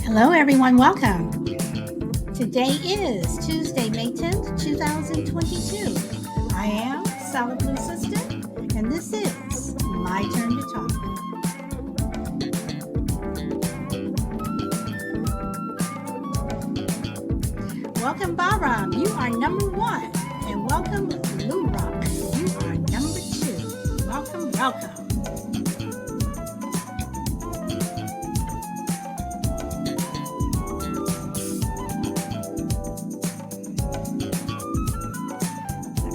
Hello, everyone. Welcome. Today is Tuesday, May 10th, 2022. I am Solid Blue Sister, and this is My Turn to Talk. Welcome, Bahram. You are number one. And welcome, Blue Rock. You are number two. Welcome, welcome.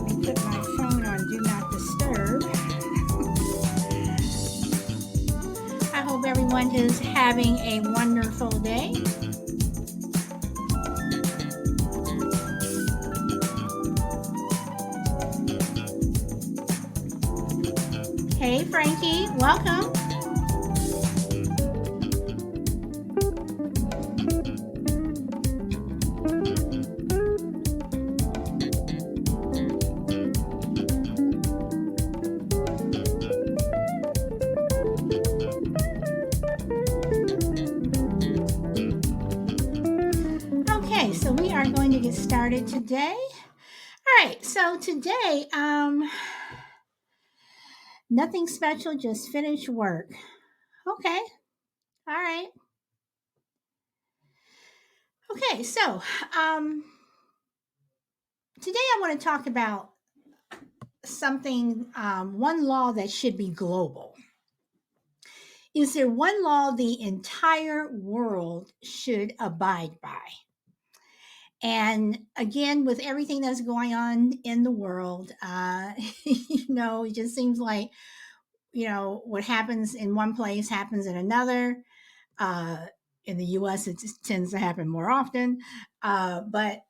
Let me put my phone on Do Not Disturb. I hope everyone is having a wonderful day. Hey, Frankie, welcome. Okay, so we are going to get started today. All right, so today, nothing special, just finished work. Okay, all right. Okay, so today I want to talk about something, one law that should be global. Is there one law the entire world should abide by? And again, with everything that's going on in the world, it just seems like, what happens in one place happens in another. Uh, in the US, it just tends to happen more often. But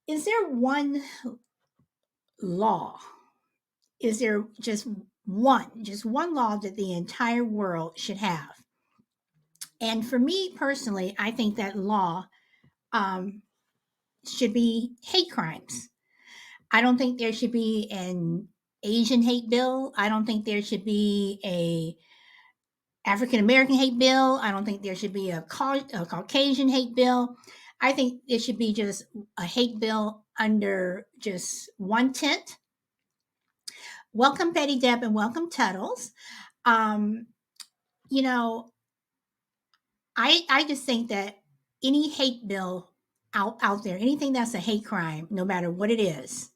is there one law? Is there just one law that the entire world should have? And for me personally, I think that law um, should be hate crimes. I don't think there should be an Asian hate bill. I don't think there should be a African American hate bill. I don't think there should be a Caucasian hate bill. I think it should be just a hate bill under just one tent. Welcome, Betty Deb, and welcome, Tuttles. Um, you know, I just think that any hate bill out there, anything that's a hate crime, no matter what it is,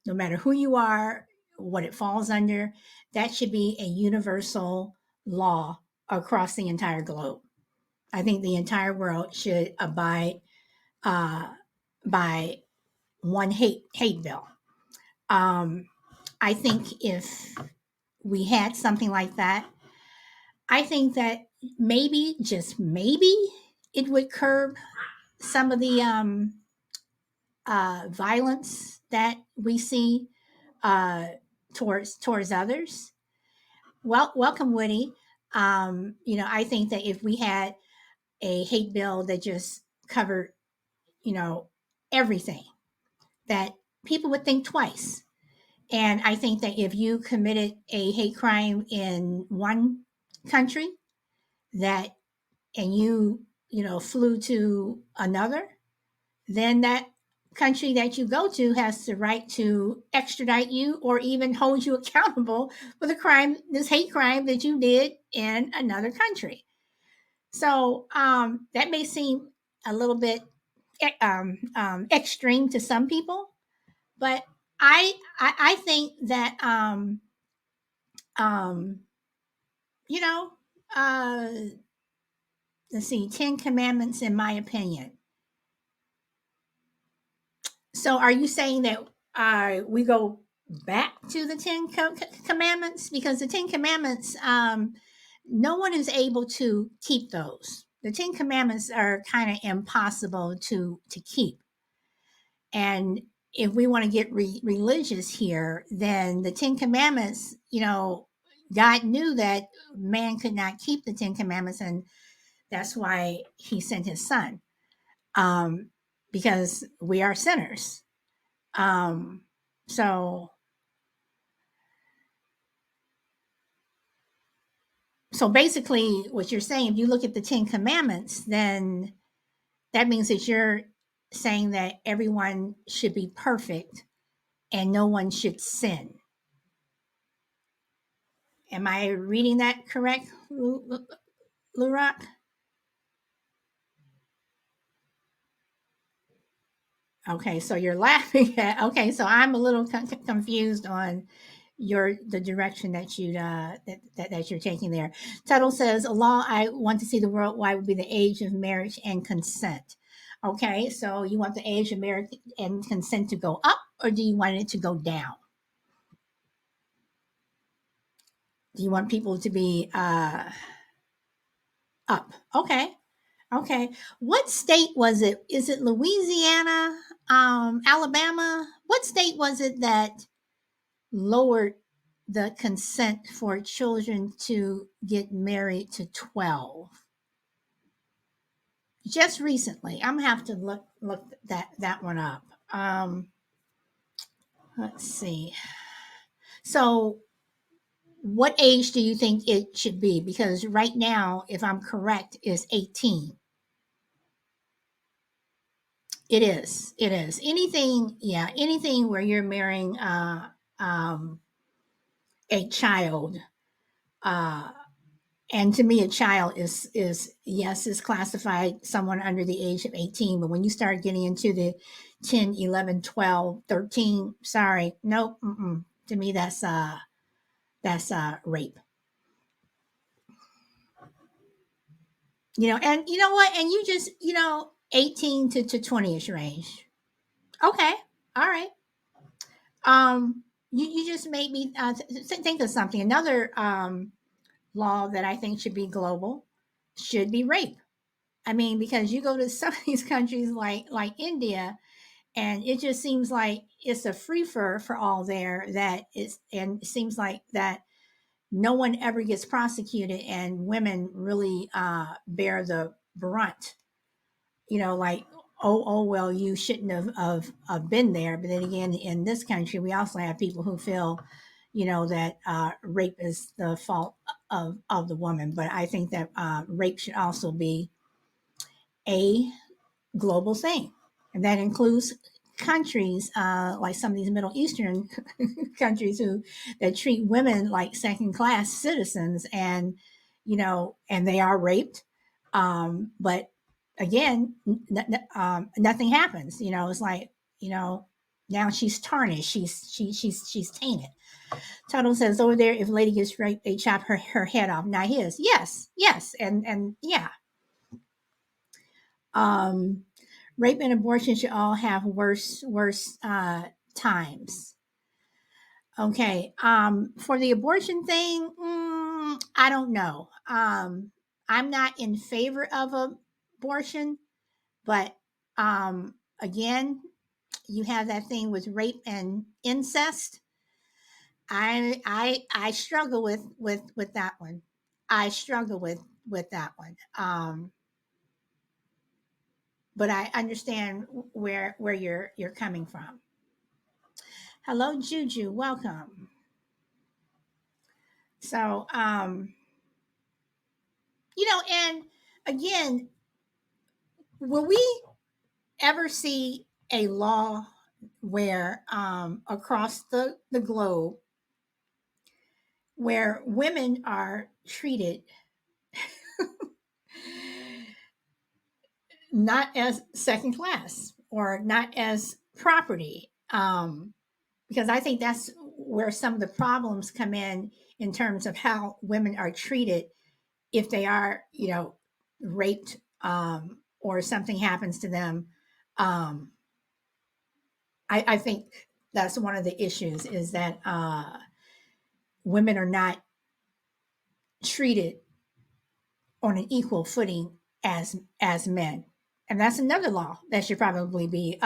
no matter who you are, what it falls under, that should be a universal law across the entire globe. I think the entire world should abide uh, by one hate bill. Um, I think if we had something like that, I think that maybe, just maybe, it would curb some of the violence that we see uh, towards others. Well, welcome, Woody. I think that if we had a hate bill that just covered, you know, everything, that people would think twice. And I think that if you committed a hate crime in one country, that and you flew to another, then that country that you go to has the right to extradite you or even hold you accountable for this hate crime that you did in another country. So that may seem a little bit extreme to some people, but I think that um, you know uh, let's see, 10 Commandments, in my opinion. So are you saying that we go back to the Commandments? Because the 10 Commandments, no one is able to keep those. The 10 Commandments are kind of impossible to keep. And if we want to get religious here, then the 10 Commandments, God knew that man could not keep the 10 Commandments, and that's why he sent his son, um, because we are sinners. Um, so So basically, what you're saying, if you look at the Ten Commandments, then that means that you're saying that everyone should be perfect and no one should sin. Am I reading that correct, Lurak? Okay, so you're laughing at. Okay, so I'm a little confused on the direction that that you're taking there. Tuttle says a law I want to see the worldwide would be the age of marriage and consent. Okay, so you want the age of marriage and consent to go up, or do you want it to go down? Do you want people to be up? Okay, okay. What state was it? Is it Louisiana, Alabama? What state was it that lowered the consent for children to get married to 12 just recently? I'm gonna have to look that one up. Let's see. So what age do you think it should be? Because right now, if I'm correct, is 18. It is anything, yeah, anything where you're marrying um a child. uh and to me, a child is yes, is classified someone under the age of 18, but when you start getting into the 10, 11, 12, 13, sorry, nope, to me that's rape. And you know what, and you just 18 to 20ish range. Okay, all right. You just made me think of something. Another law that I think should be global should be rape. I mean, because you go to some of these countries like India, and it just seems like it's a free for all there. That is, and it seems like that no one ever gets prosecuted, and women really bear the brunt. Like, oh well, you shouldn't have been there. But then again, in this country, we also have people who feel, that rape is the fault of the woman. But I think that rape should also be a global thing, and that includes countries like some of these Middle Eastern countries that treat women like second class citizens, and and they are raped. But again, nothing happens. It's like now she's tarnished. She's tainted. Tuttle says over there, if a lady gets raped, they chop her head off. Not his. Yes, and yeah. Um, Rape and abortion should all have worse times. Okay. For the abortion thing, I don't know. I'm not in favor of abortion, but again, you have that thing with rape and incest. I struggle with that one. I struggle with that one. But I understand where you're coming from. Hello, Juju. Welcome. So, and again, will we ever see a law where across the globe where women are treated not as second class or not as property? Because I think that's where some of the problems come in terms of how women are treated if they are, raped, or something happens to them. Um, I think that's one of the issues is that women are not treated on an equal footing as men, and that's another law that should probably be,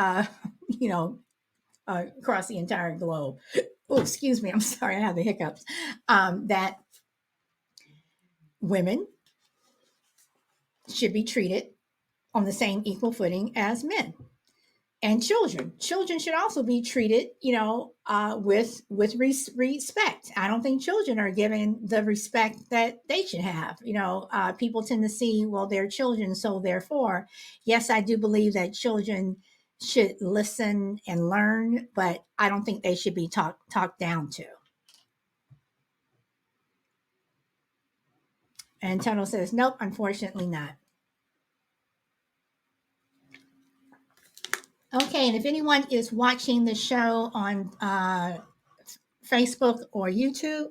you know, across the entire globe. Oh, excuse me. I'm sorry. I have the hiccups. That women should be treated on the same equal footing as men. And children should also be treated, with respect. I don't think children are given the respect that they should have. People tend to see, well, they're children, so therefore, yes, I do believe that children should listen and learn, but I don't think they should be talked down to. And Tunnel says, nope, unfortunately not. Okay, and if anyone is watching the show on Facebook or YouTube,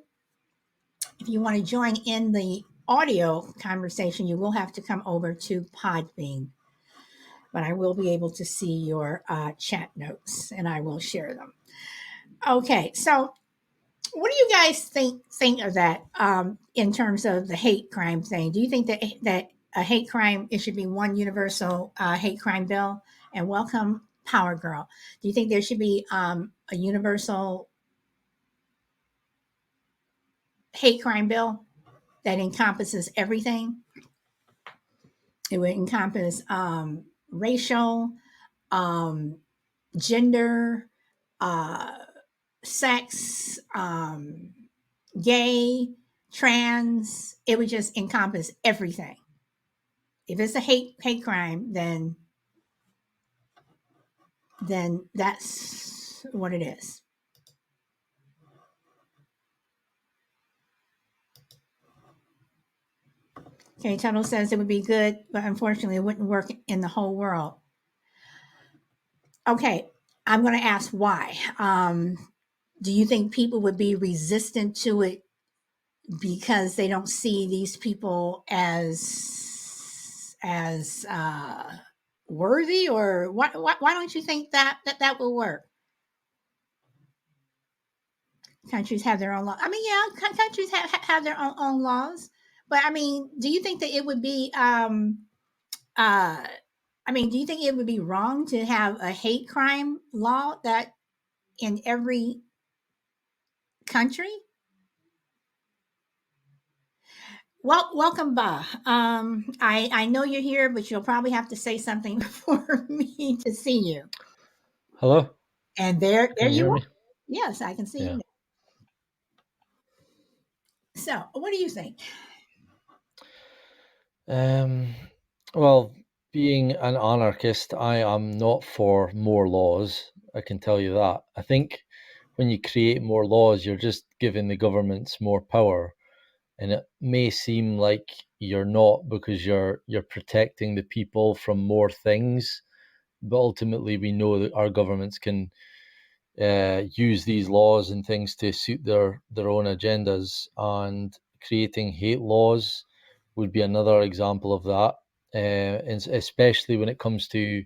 if you want to join in the audio conversation, you will have to come over to Podbean. But I will be able to see your chat notes, and I will share them. Okay, so what do you guys think of that in terms of the hate crime thing? Do you think that a hate crime, it should be one universal hate crime bill? And welcome, Power Girl. Do you think there should be a universal hate crime bill that encompasses everything? It would encompass racial, um, gender, uh, sex, gay, trans. It would just encompass everything. If it's a hate crime, then that's what it is. Okay, Tunnel says it would be good, but unfortunately, it wouldn't work in the whole world. Okay, I'm going to ask why. Do you think people would be resistant to it because they don't see these people as worthy, or why don't you think that will work? Countries have their own law. I mean, yeah, countries have their own laws, but I mean, do you think that it would be uh I mean, do you think it would be wrong to have a hate crime law that in every country? Well, welcome, Ba. I know you're here, but you'll probably have to say something for me to see you. Hello, And there can you you hear are. me? Yes, I can see you Yeah. now. So, what do you think? Um, well, being an anarchist, I am not for more laws. I can tell you that. I think when you create more laws, you're just giving the governments more power, and it may seem like you're not because you're protecting the people from more things. But ultimately, we know that our governments can use these laws and things to suit their own agendas, and creating hate laws would be another example of that, and especially when it comes to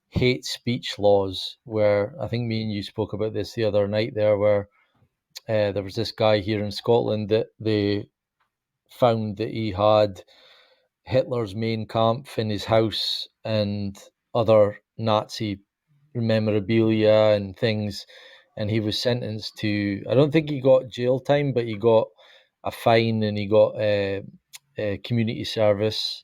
hate speech laws, where I think me and you spoke about this the other night there, where there was this guy here in Scotland that they found that he had Hitler's Mein Kampf in his house and other Nazi memorabilia and things, and he was sentenced to. I don't think he got jail time, but he got a fine and he got a community service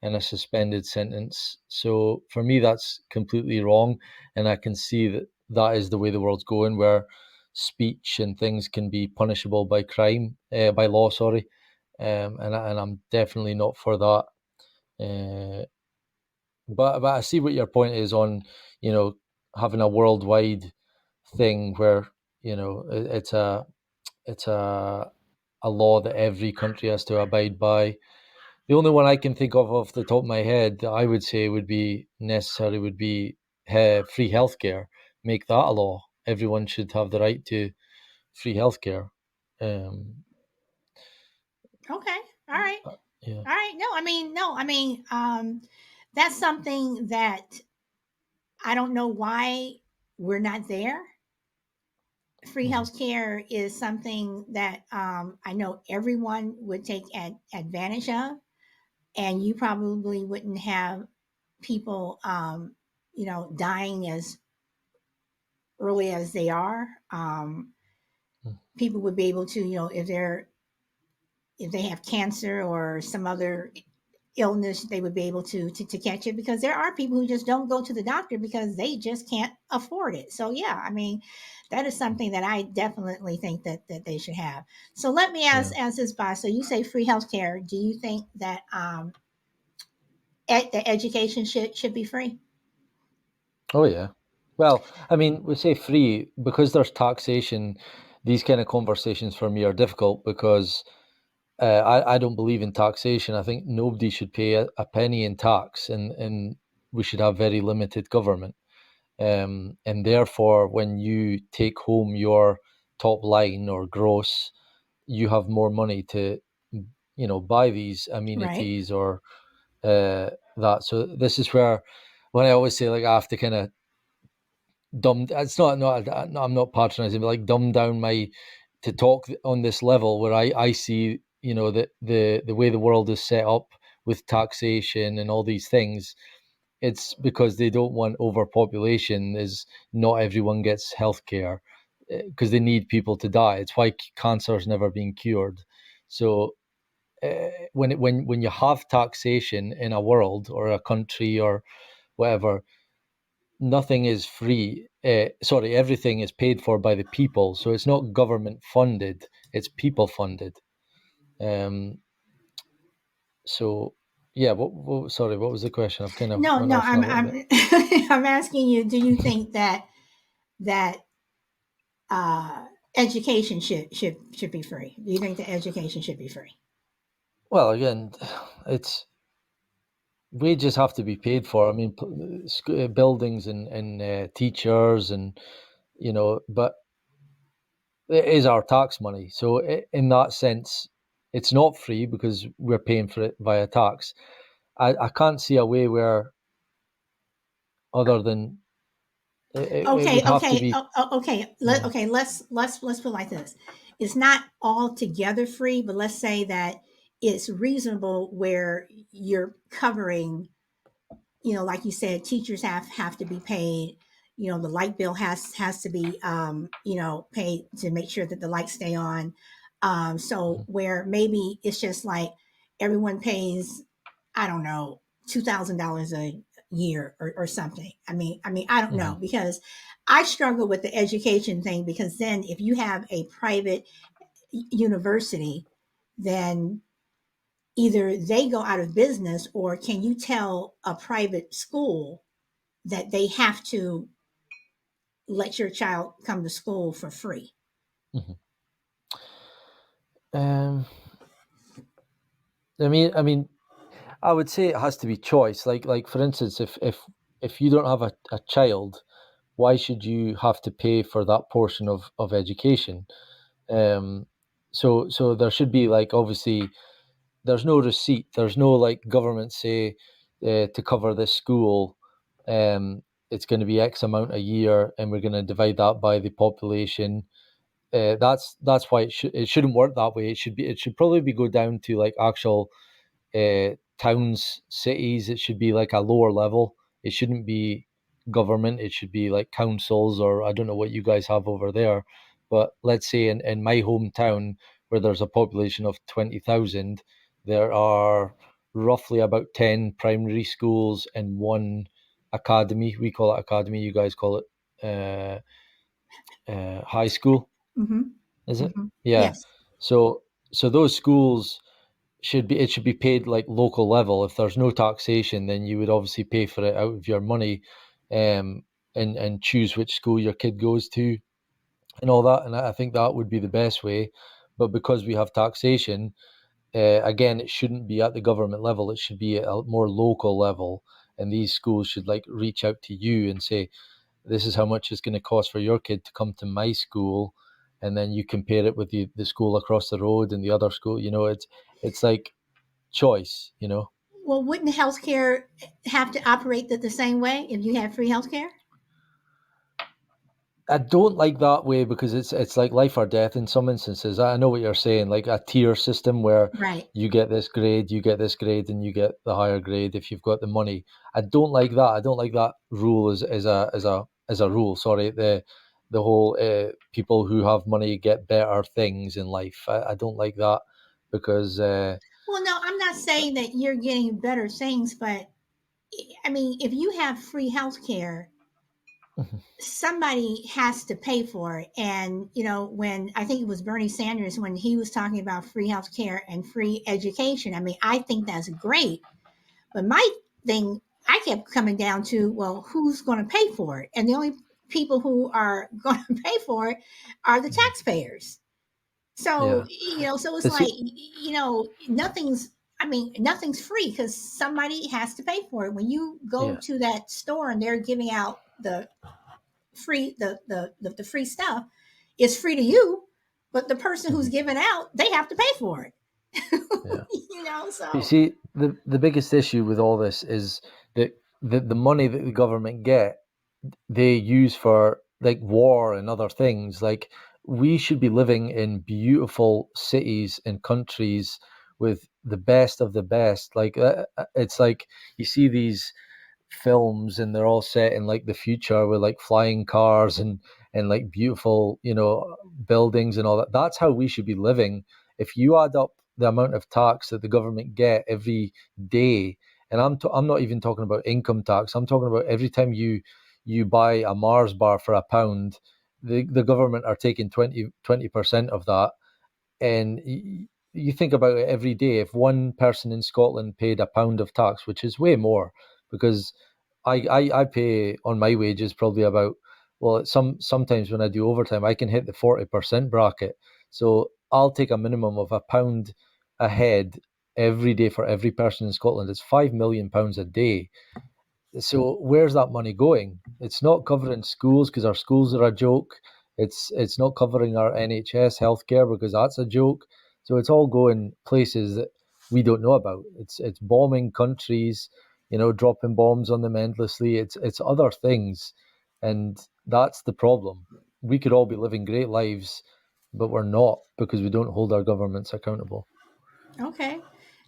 and a suspended sentence. So for me, that's completely wrong, and I can see that that is the way the world's going, where speech and things can be punishable by crime, by law. Sorry, and I'm definitely not for that. Uh, but I see what your point is on, you know, having a worldwide thing where it's a law that every country has to abide by. The only one I can think of off the top of my head that I would say would be necessary would be free healthcare. Make that a law. Everyone should have the right to free healthcare. Um, Okay, all right, yeah. all right. No, I mean, that's something that I don't know why we're not there. Free Mhm. health care is something that I know everyone would take advantage of, and you probably wouldn't have people, dying as early as they are. People would be able to, if they have cancer or some other illness, they would be able to catch it, because there are people who just don't go to the doctor because they just can't afford it. So yeah, I mean, that is something that I definitely think that they should have. So let me Yeah. ask this, boss. So you say free healthcare. Do you think that the education should be free? Oh yeah. Well, I mean, we say free because there's taxation. These kind of conversations for me are difficult because I don't believe in taxation. I think nobody should pay a penny in tax, and we should have very limited government. And therefore, when you take home your top line or gross, you have more money to, buy these Right. amenities or that. So this is where, when I always say, like, I have to kind of dumb. It's not. I'm not patronizing, but like dumb down my to talk on this level where I see, that the way the world is set up with taxation and all these things. It's because they don't want overpopulation. Is not everyone gets healthcare because they need people to die. It's why cancer's never been cured. So when you have taxation in a world or a country or whatever, nothing is free. Sorry, everything is paid for by the people. So it's not government funded; it's people funded. Um, so yeah. Sorry, what was the question? I've kind of No, went no, off on a little bit. I'm I'm asking you. Do you think that uh, education should be free? Do you think that education should be free? Well, again, it's wages have to be paid for. I mean, buildings and teachers and but it is our tax money. So in that sense, it's not free because we're paying for it via tax. I can't see a way where other than it Okay, would have to okay, be. okay. Yeah. Okay, let's put it like this. It's not altogether free, but let's say that it's reasonable where you're covering, like you said, teachers have to be paid. The light bill has to be paid to make sure that the lights stay on. So Mhm, where maybe it's just like everyone pays, I don't know, $2,000 a year or something. I mean, I don't know, mhm, because I struggle with the education thing, because then if you have a private university, then either they go out of business, or can you tell a private school that they have to let your child come to school for free? mhm. Um, I mean, I would say it has to be choice. Like for instance, if you don't have a child, why should you have to pay for that portion of education? Um, so there should be, like, obviously there's no receipt. There's no, like, government say to cover this school. It's going to be X amount a year, and we're going to divide that by the population. That's why it shouldn't work that way. It should probably be go down to, like, actual towns, cities. It should be like a lower level. It shouldn't be government. It should be like councils, or I don't know what you guys have over there. But let's say in my hometown, where there's a population of 20,000, there are roughly about 10 primary schools and one academy. We call it academy. You guys call it high school, Mm-hmm. is it? Mm-hmm. Yeah. Yes. So those schools should be paid like local level. If there's no taxation, then you would obviously pay for it out of your money, um, and choose which school your kid goes to and all that. And I think that would be the best way. But because we have taxation, again, it shouldn't be at the government level. It should be at a more local level. And these schools should, like, reach out to you and say, "This is how much it's going to cost for your kid to come to my school," and then you compare it with the school across the road and the other school. It's like choice. Well, wouldn't healthcare have to operate the same way if you had free healthcare? I don't like that way because it's like life or death in some instances. I know what you're saying, like a tier system where Right. you get this grade, you get this grade, and you get the higher grade if you've got the money. I don't like that. I don't like that rule as a rule. Sorry, the whole people who have money get better things in life. I don't like that because Well, no, I'm not saying that you're getting better things, but I mean, if you have free health care, Mhm. somebody has to pay for it. And, when I think it was Bernie Sanders, when he was talking about free health care and free education, I mean, I think that's great. But my thing, I kept coming down to, well, who's going to pay for it? And the only people who are going to pay for it are the Mhm. taxpayers. So, Yeah. so it's But like, see, nothing's free because somebody has to pay for it. When you go yeah, to that store and they're giving out the free stuff, it's free to you, but the person who's mhm, giving out, they have to pay for it. yeah. You So see, the biggest issue with all this is that the money that the government get, they use for like war and other things. Like we should be living in beautiful cities and countries with the best of the best. Like it's like you see these films and they're all set in like the future with like flying cars and like beautiful, buildings and all that. That's how we should be living. If you add up the amount of tax that the government get every day, and I'm not even talking about income tax. I'm talking about every time you buy a Mars bar for £1, the government are taking 20% of that. And you think about it every day. If one person in Scotland paid £1 of tax, which is way more, because I pay on my wages probably about, well, sometimes when I do overtime, I can hit the 40% bracket. So I'll take a minimum of £1 a head every day for every person in Scotland. It's £5 million a day. So where's that money going? It's not covering schools because our schools are a joke. It's not covering our NHS healthcare because that's a joke. So it's all going places that we don't know about. It's bombing countries, dropping bombs on them endlessly. It's other things, and that's the problem. We could all be living great lives, but we're not because we don't hold our governments accountable. okay.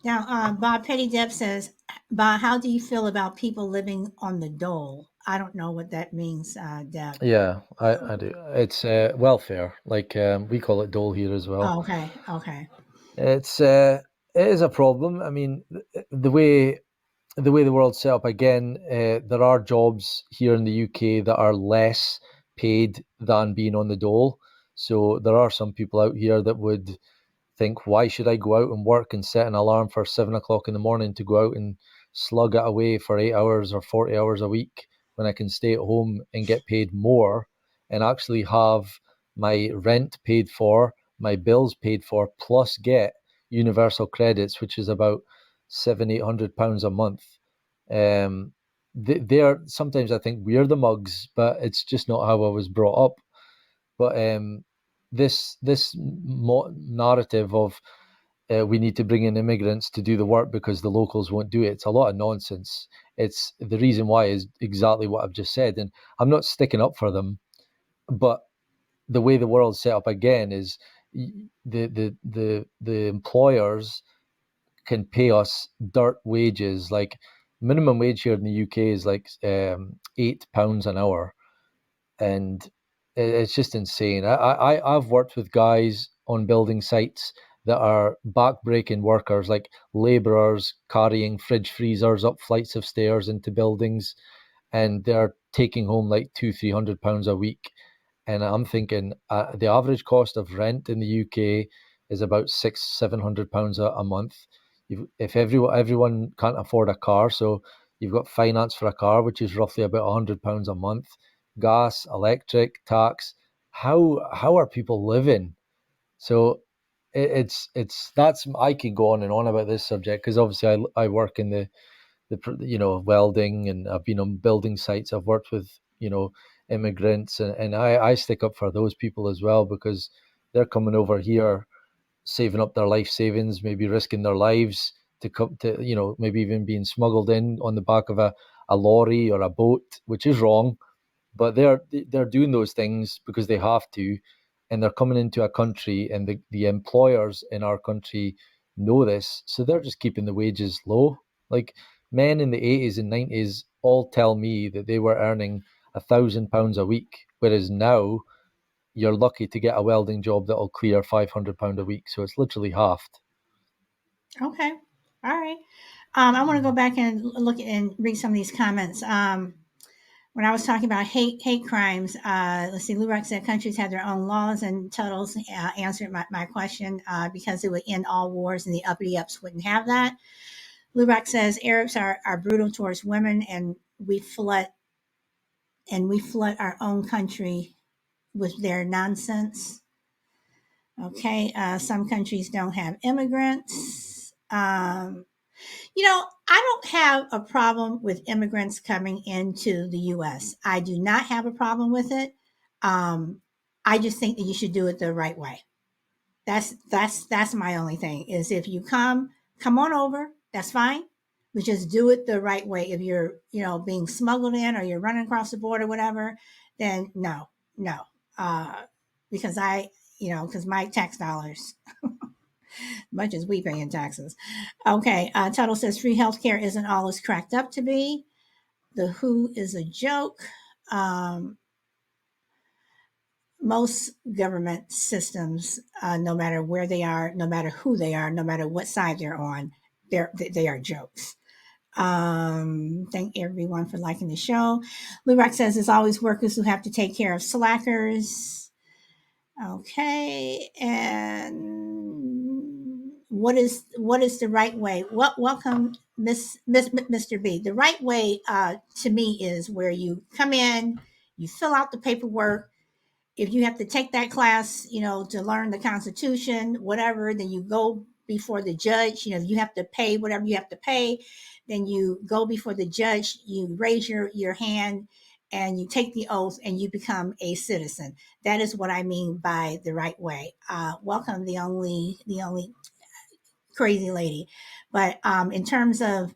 Now, Bob Petty Deb says, Bob, how do you feel about people living on the dole? I don't know what that means, Deb. Yeah, I do. It's welfare, like we call it dole here as well. Oh, okay, okay, It's it is a problem. I mean, the way the world's set up again, there are jobs here in the UK that are less paid than being on the dole. So there are some people out here that would think, why should I go out and work and set an alarm for 7 o'clock in the morning to go out and slug it away for 8 hours or 40 hours a week when I can stay at home and get paid more and actually have my rent paid for, my bills paid for, plus get universal credits, which is about £700-800 a month. Um, they're sometimes I think we're the mugs, but it's just not how I was brought up. But this narrative of we need to bring in immigrants to do the work because the locals won't do it. It's a lot of nonsense. It's the reason why is exactly what I've just said, and I'm not sticking up for them. But the way the world's set up again is the employers can pay us dirt wages. Like minimum wage here in the UK is like £8 an hour, and it's just insane. I've worked with guys on building sites that are back-breaking workers, like labourers carrying fridge freezers up flights of stairs into buildings, and they're taking home like £200-300 a week. And I'm thinking the average cost of rent in the UK is about £600-700 a month. If everyone can't afford a car, so you've got finance for a car, which is roughly about £100 a month, gas, electric, tax. How are people living? So it's that's I can go on and on about this subject because obviously I work in the welding, and I've been on building sites. I've worked with immigrants, and I stick up for those people as well because they're coming over here saving up their life savings, maybe risking their lives to come to maybe even being smuggled in on the back of a lorry or a boat, which is wrong, but they're doing those things because they have to, and they're coming into a country, and the employers in our country know this, so they're just keeping the wages low. Like men in the 80s and 90s all tell me that they were earning £1,000 a week, whereas now you're lucky to get a welding job that'll clear £500 a week, so it's literally halved. Okay. All right. I want to go back and look and read some of these comments. When I was talking about hate crimes, let's see, Lurak said countries have their own laws, and Tuttles answered my question because it would end all wars and the uppity ups wouldn't have that. Lurak says Arabs are brutal towards women, and we flood our own country with their nonsense. Okay, some countries don't have immigrants. I don't have a problem with immigrants coming into the U.S. I do not have a problem with it. Um, I just think that you should do it the right way. That's my only thing is if you come on over, that's fine. But just do it the right way. If you're, being smuggled in or you're running across the border, whatever, then no, no. Uh, because because my tax dollars, much as we pay in taxes. Okay, Tuttle says free healthcare isn't all it's cracked up to be. The WHO is a joke. Um, most government systems, no matter where they are, no matter who they are, no matter what side they're on, they are jokes. Thank everyone for liking the show. Lou Rock says it's always workers who have to take care of slackers. Okay, and what is the right way? Welcome, Mr. B. The right way to me is where you come in, you fill out the paperwork, if you have to take that class, to learn the Constitution, whatever, then you go before the judge. If you have to pay whatever you have to pay, then you go before the judge, you raise your hand and you take the oath and you become a citizen. That is what I mean by the right way. Welcome, the only crazy lady. But in terms of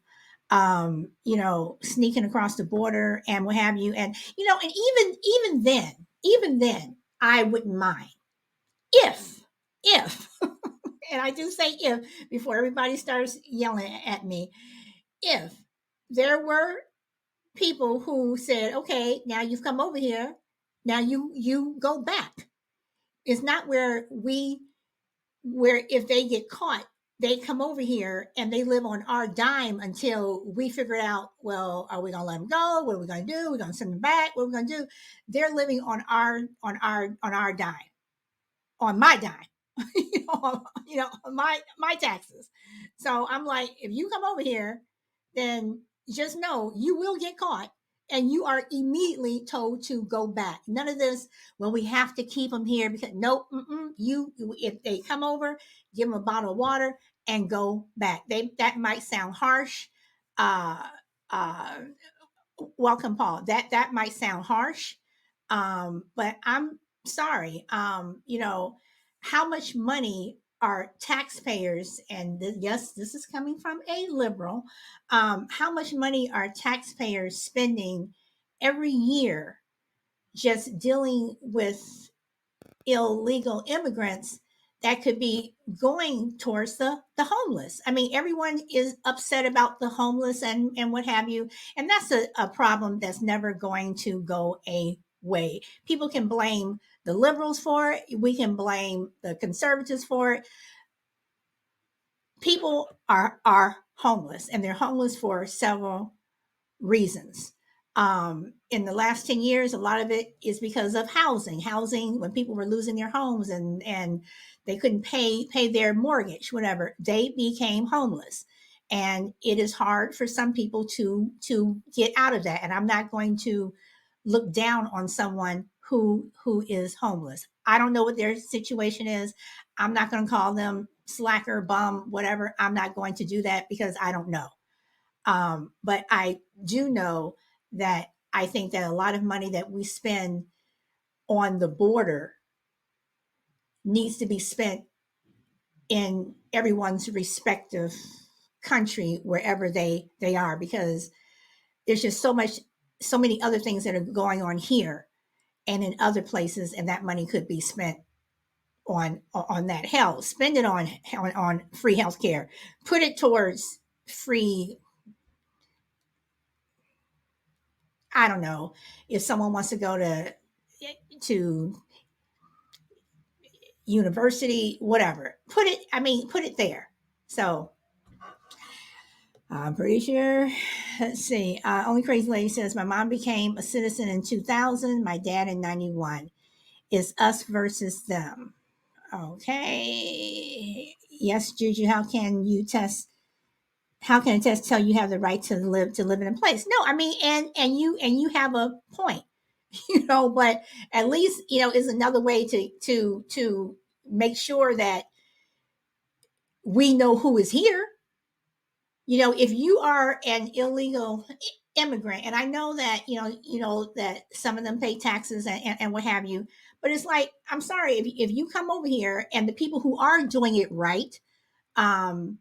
sneaking across the border and what have you, and even then, I wouldn't mind if, and I do say if before everybody starts yelling at me, if there were people who said, okay, now you've come over here, now you go back. It's not where if they get caught, they come over here and they live on our dime until we figure out, well, are we gonna let them go? What are we gonna do? We're gonna send them back. What are we gonna do? They're living on our dime, on my dime, on my taxes. So I'm like, if you come over here, then just know you will get caught and you are immediately told to go back. None of this, well, we have to keep them here because nope, if they come over, give them a bottle of water and go back. That might sound harsh. Uh, uh, Welcome, Paul. That might sound harsh, but I'm sorry. How much money are taxpayers, and yes, this is coming from a liberal, how much money are taxpayers spending every year just dealing with illegal immigrants that could be going towards the homeless. I mean, everyone is upset about the homeless and what have you. And that's a problem that's never going to go away. People can blame the liberals for it. We can blame the conservatives for it. People are homeless and they're homeless for several reasons. In the last 10 years, a lot of it is because of housing when people were losing their homes and they couldn't pay their mortgage, whatever, they became homeless. And it is hard for some people to get out of that. And I'm not going to look down on someone who is homeless. I don't know what their situation is. I'm not going to call them slacker, bum, whatever. I'm not going to do that because I don't know. But I do know that I think that a lot of money that we spend on the border needs to be spent in everyone's respective country wherever they are, because there's just so many other things that are going on here and in other places, and that money could be spent on that. Hell, spend it on free healthcare, put it towards free, I don't know, if someone wants to go to university, whatever. Put it there. So I'm pretty sure. Let's see. Only Crazy Lady says, my mom became a citizen in 2000, my dad in 91. It's us versus them. Okay. Yes, Juju, how can you test? How can a test tell you have the right to live in a place? No, I mean, and you have a point, but at least, is another way to make sure that we know who is here. If you are an illegal immigrant, and I know that that some of them pay taxes and what have you, but it's like, I'm sorry, if you come over here and the people who are doing it right, um,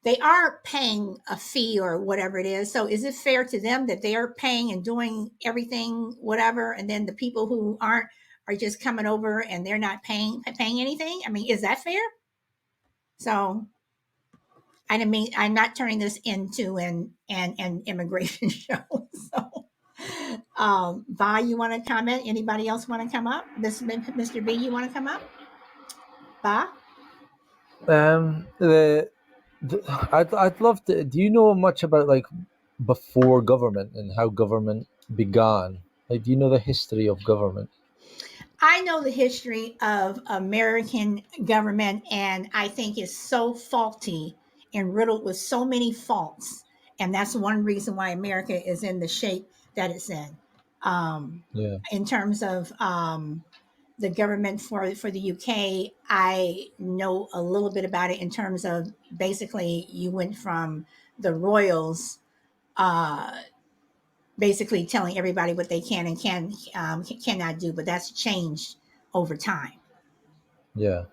they are paying a fee or whatever it is. So is it fair to them that they are paying and doing everything, whatever, and then the people who aren't are just coming over and they're not paying anything? I mean, is that fair? So I mean, I'm not turning this into an immigration show. So, Vi, you want to comment? Anybody else want to come up? This Mr. B, you want to come up? Ba? The I'd love to. Do you know much about like before government and how government began? Like, do you know the history of government? I know the history of American government, and I think it's so faulty and riddled with so many faults. And that's one reason why America is in the shape that it's in. Yeah, In terms of the government for the UK, I know a little bit about it in terms of basically you went from the royals uh, basically telling everybody what they can and cannot do, but that's changed over time. yeah.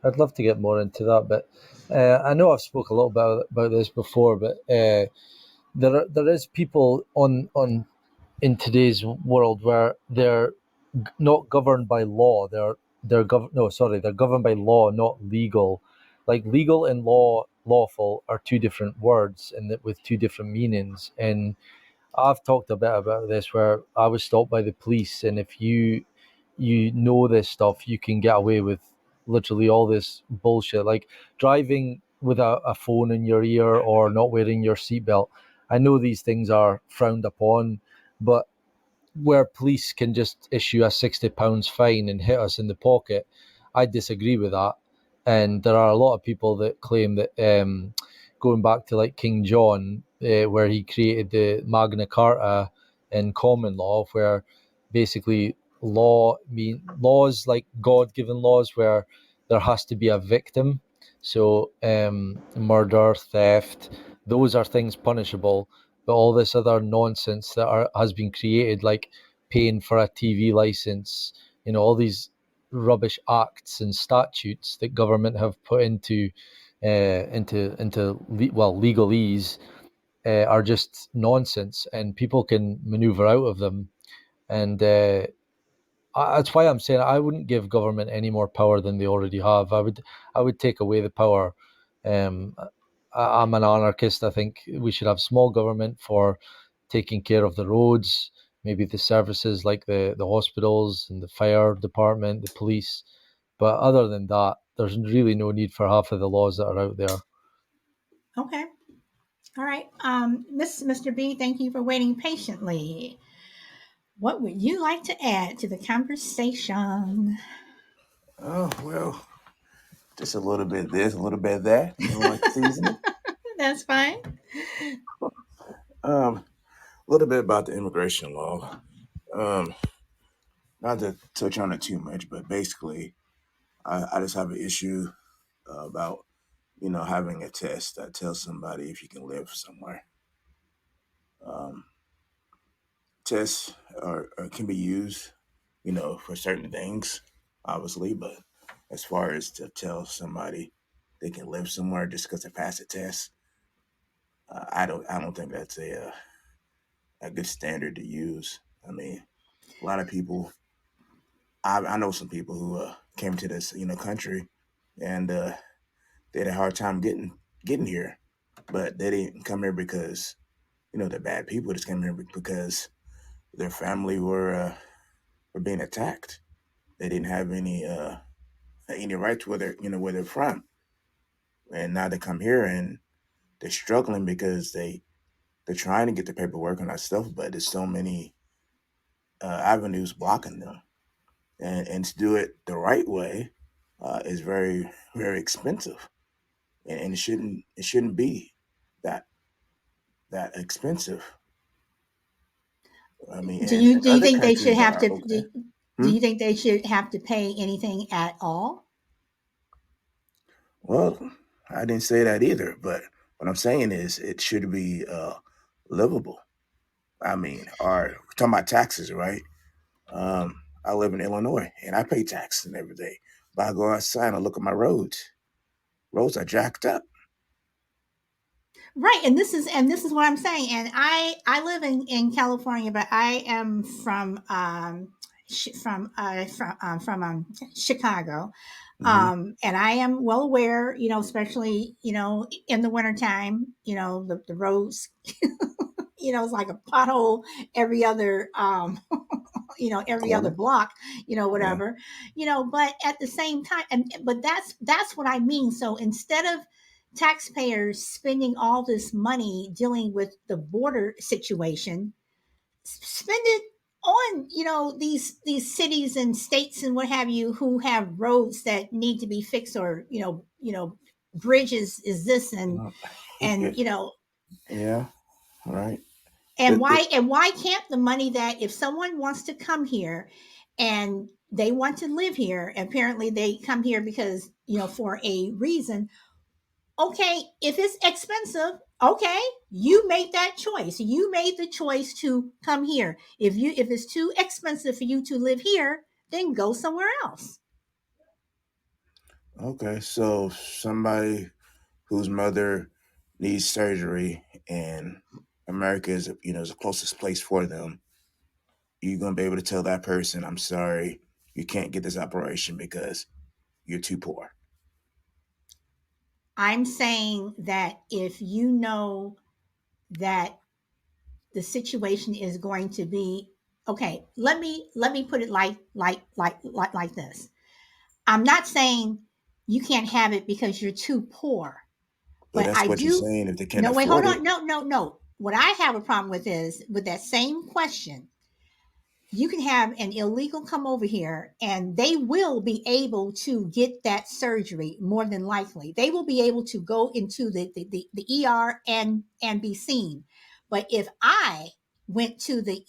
I'd love to get more into that, but I know I've spoke a little bit about this before, but there is people on in today's world where they're not governed by law. They're governed by law, not legal. Like legal and lawful are two different words and with two different meanings. And I've talked a bit about this where I was stopped by the police, and if you know this stuff, you can get away with literally all this bullshit, like driving with a phone in your ear or not wearing your seatbelt. I know these things are frowned upon, but where police can just issue a £60 fine and hit us in the pocket, I disagree with that. And there are a lot of people that claim that going back to like King John, where he created the Magna Carta in common law, where basically laws like God-given laws, where there has to be a victim. So murder, theft, those are things punishable, but all this other nonsense has been created, like paying for a TV license, all these rubbish acts and statutes that government have put into legalese, are just nonsense, and people can maneuver out of them. And that's why I'm saying I wouldn't give government any more power than they already have. I would take away the power. Um, I'm an anarchist. I think we should have small government for taking care of the roads, maybe the services like the hospitals and the fire department, the police. But other than that, there's really no need for half of the laws that are out there. Okay. All right. Mr. B, thank you for waiting patiently. What would you like to add to the conversation? Oh, well, just a little bit of this, a little bit of that, like seasoning. That's fine. A little bit about the immigration law. Um, Not to touch on it too much, but basically, I just have an issue about, having a test that tells somebody if you can live somewhere. Um, Tests can be used, for certain things, obviously, but as far as to tell somebody they can live somewhere just because they pass a test, I don't think that's a good standard to use. I mean, a lot of people. I know some people who came to this country, and they had a hard time getting here, but they didn't come here because they're bad people. They just came here because their family were being attacked. They didn't have any rights where they're from, and now they come here and they're struggling because they're trying to get the paperwork and that stuff, but there's so many avenues blocking them, and to do it the right way is very very expensive, and it shouldn't be that that expensive. I mean, Do and you do you other think they should countries that have are to okay. do Hmm? you think they should have to pay anything at all? Well, I didn't say that either, but what I'm saying is it should be livable. I mean, we're talking about taxes, right? I live in Illinois and I pay taxes and every day. But I go outside and I look at my roads. Roads are jacked up. Right, and this is what I'm saying. And I live in California, but I am from Chicago, Hmm. and I am well aware, especially in the wintertime, the roads, it's like a pothole every other every other Corner. block, Yeah. whatever, but at the same time, but that's what I mean. So instead of taxpayers spending all this money dealing with the border situation, spend it on these cities and states and what have you, who have roads that need to be fixed, or bridges is this, and Yeah. Right. and It, it, why can't the money, that if someone wants to come here and they want to live here, apparently they come here because for a reason. Okay, if it's expensive, okay, you made that choice. You made the choice to come here. If it's too expensive for you to live here, then go somewhere else. okay. So somebody whose mother needs surgery and America is the closest place for them, you're gonna be able to tell that person, I'm sorry, you can't get this operation because you're too poor. I'm saying that if you know that the situation is going to be okay, let me put it like this. I'm not saying you can't have it because you're too poor, But but that's I what you're do. saying if they can't No, wait, hold afford it. on. No, no, no. What I have a problem with is, with that same question, you can have an illegal come over here and they will be able to get that surgery. More than likely they will be able to go into the ER and be seen. But if I went to the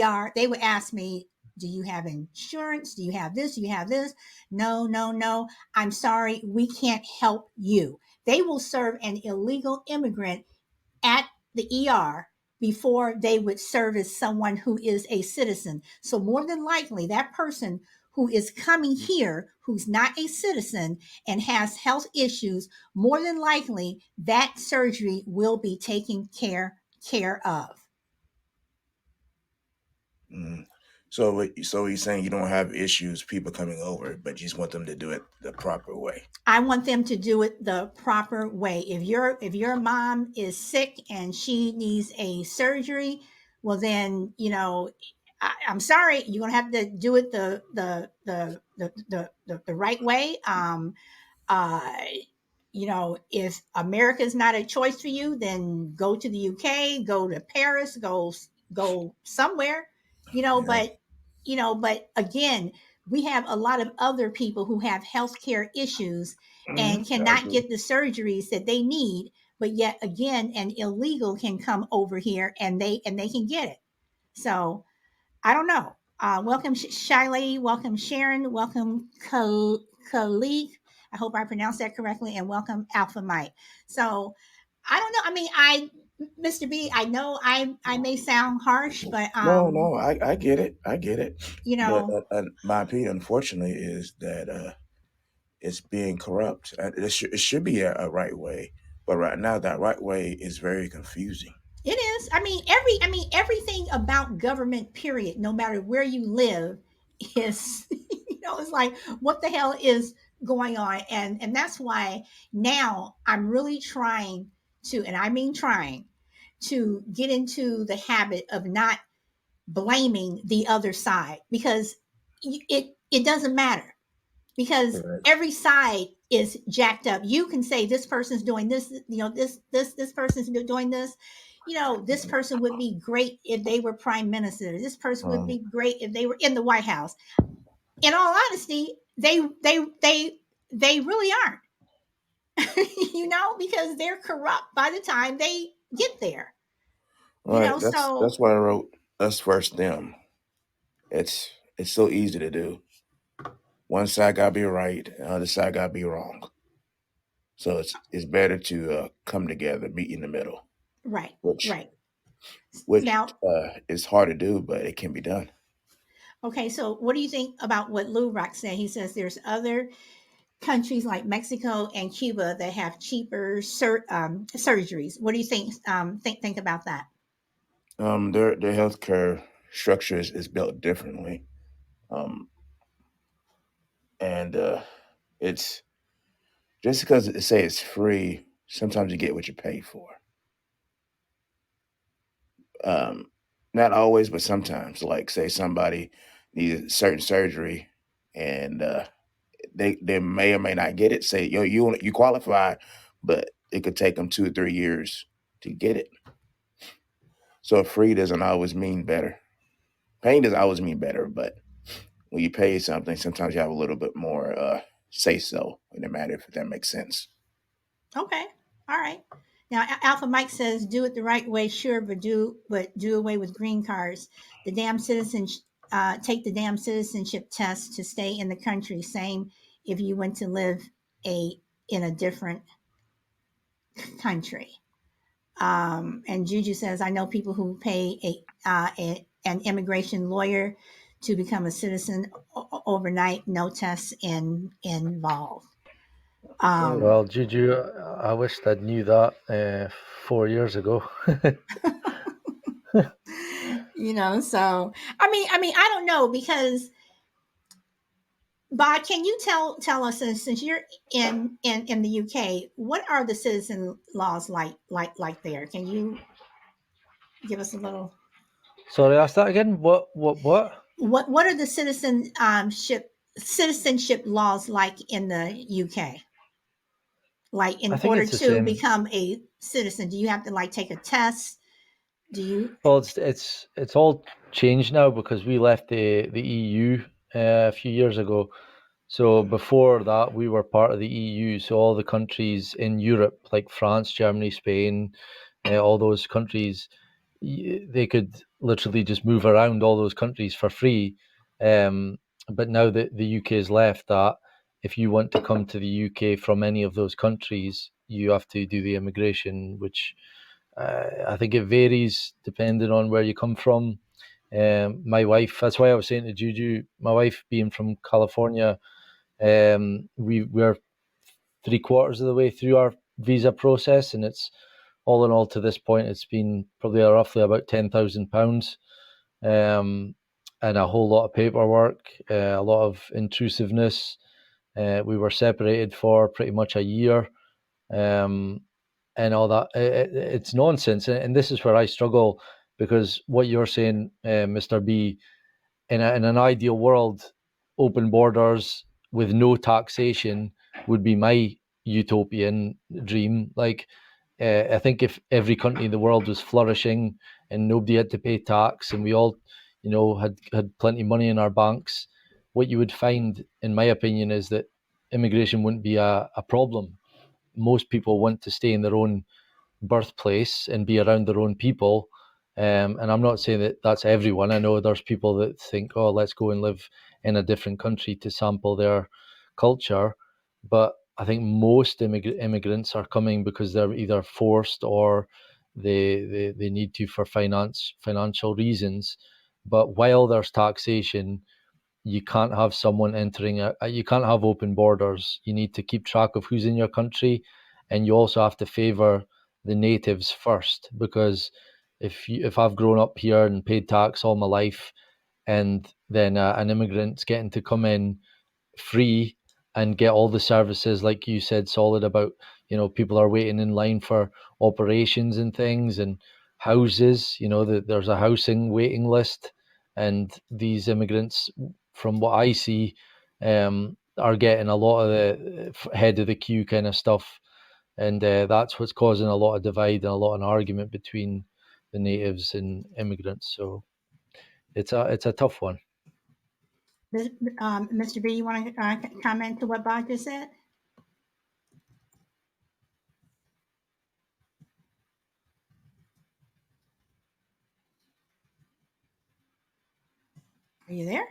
ER, they would ask me, do you have insurance? Do you have this? Do you have this? No, no, no, I'm sorry, we can't help you. They will serve an illegal immigrant at the ER before they would service someone who is a citizen. So, more than likely, that person who is coming here, who's not a citizen and has health issues, more than likely that surgery will be taken care of. Mm. So you're saying you don't have issues people coming over, but you just want them to do it the proper way. I want them to do it the proper way. If your mom is sick and she needs a surgery, well then, I'm sorry, you're gonna have to do it the right way. Uh, if America is not a choice for you, then go to the UK, go to Paris, go somewhere, Yeah. but again, we have a lot of other people who have healthcare issues and I cannot agree. get the surgeries that they need, but yet again, an illegal can come over here and they can get it. So I don't know. Welcome, Shiley. Welcome, Sharon. Welcome, Khalid. I hope I pronounced that correctly. And welcome, Alpha Mike. So I don't know. I mean, Mr. B, I know I may sound harsh, but No, no, I get it. I get it. you But know, my opinion, unfortunately, is that it's being corrupt. It should be a right way, but right now that right way is very confusing. it is. Everything about government, period, no matter where you live, is it's like, what the hell is going on? And that's why now I'm really trying to, and I mean trying to get into the habit of not blaming the other side, because it doesn't matter. because Right. every side is jacked up. You can say this person's doing this, this person's doing this. This person would be great if they were prime minister. This person would Um, be great if they were in the White House. In all honesty, they really aren't. Because they're corrupt by the time they get there. right. That's So why I wrote us first them. It's so easy to do. One side gotta be right, the other side gotta be wrong. So it's better to come together, meet in the middle, right, which right. which Now, is hard to do, but it can be done. okay, so what do you think about what Lou Rock said? He says there's other countries like Mexico and Cuba that have cheaper surgeries. What do you think about that? Their healthcare structure is built differently, um, and it's just because it say it's free. Sometimes you get what you pay for. Um, Not always, but sometimes. Like say somebody needs certain surgery, and they may or may not get it. Say you qualify, but it could take them 2 or 3 years to get it. So free doesn't always mean better. Paying doesn't always mean better, but when you pay something, sometimes you have a little bit more say so in the matter, if that makes sense. Okay, all right. Now, Alpha Mike says, "Do it the right way, sure, but do away with green cards. The damn citizens take the damn citizenship test to stay in the country. Same if you went to live a in a different country." And Juju says, "I know people who pay an immigration lawyer to become a citizen overnight, no tests involved." Um, Well, Juju, I wished I'd knew that 4 years ago. so I don't know because Bob, can you tell us since you're in the UK, what are the citizen laws like there? Can you give us a little? Sorry, ask that again. What? What are the citizenship laws like in the UK? Like I in think order it's the to same. become a citizen, do you have to like take a test? Do you? Well, it's all changed now because we left the EU a few years ago. So before that, we were part of the EU. So all the countries in Europe, like France, Germany, Spain, all those countries, they could literally just move around all those countries for free. But now that the UK has left that, if you want to come to the UK from any of those countries, you have to do the immigration, which I think it varies depending on where you come from. My wife, that's why I was saying to Juju, my wife being from California, we're 3/4 of the way through our visa process, and it's all in all to this point, it's been probably roughly about £10,000, and a whole lot of paperwork, a lot of intrusiveness. We were separated for pretty much a year, um, and all that. It's nonsense, and this is where I struggle because what you're saying, Mr. B, in an ideal world, open borders with no taxation would be my utopian dream. Like, I think if every country in the world was flourishing and nobody had to pay tax and we all, had plenty of money in our banks, what you would find, in my opinion, is that immigration wouldn't be a problem. Most people want to stay in their own birthplace and be around their own people. And I'm not saying that that's everyone. I know there's people that think, oh, let's go and live in a different country to sample their culture. But I think most immigrants are coming because they're either forced or they need to for financial reasons. But while there's taxation, you can't have someone entering you can't have open borders. You need to keep track of who's in your country, and you also have to favor the natives first, because if I've grown up here and paid tax all my life, and then an immigrant's getting to come in free and get all the services, like you said, Solid, about, people are waiting in line for operations and things, and houses, that there's a housing waiting list. And these immigrants, from what I see, are getting a lot of the head of the queue kind of stuff, and that's what's causing a lot of divide and a lot of argument between the natives and immigrants. So it's a tough one. Mr. B, you want to comment to what Bob just said? Are you there?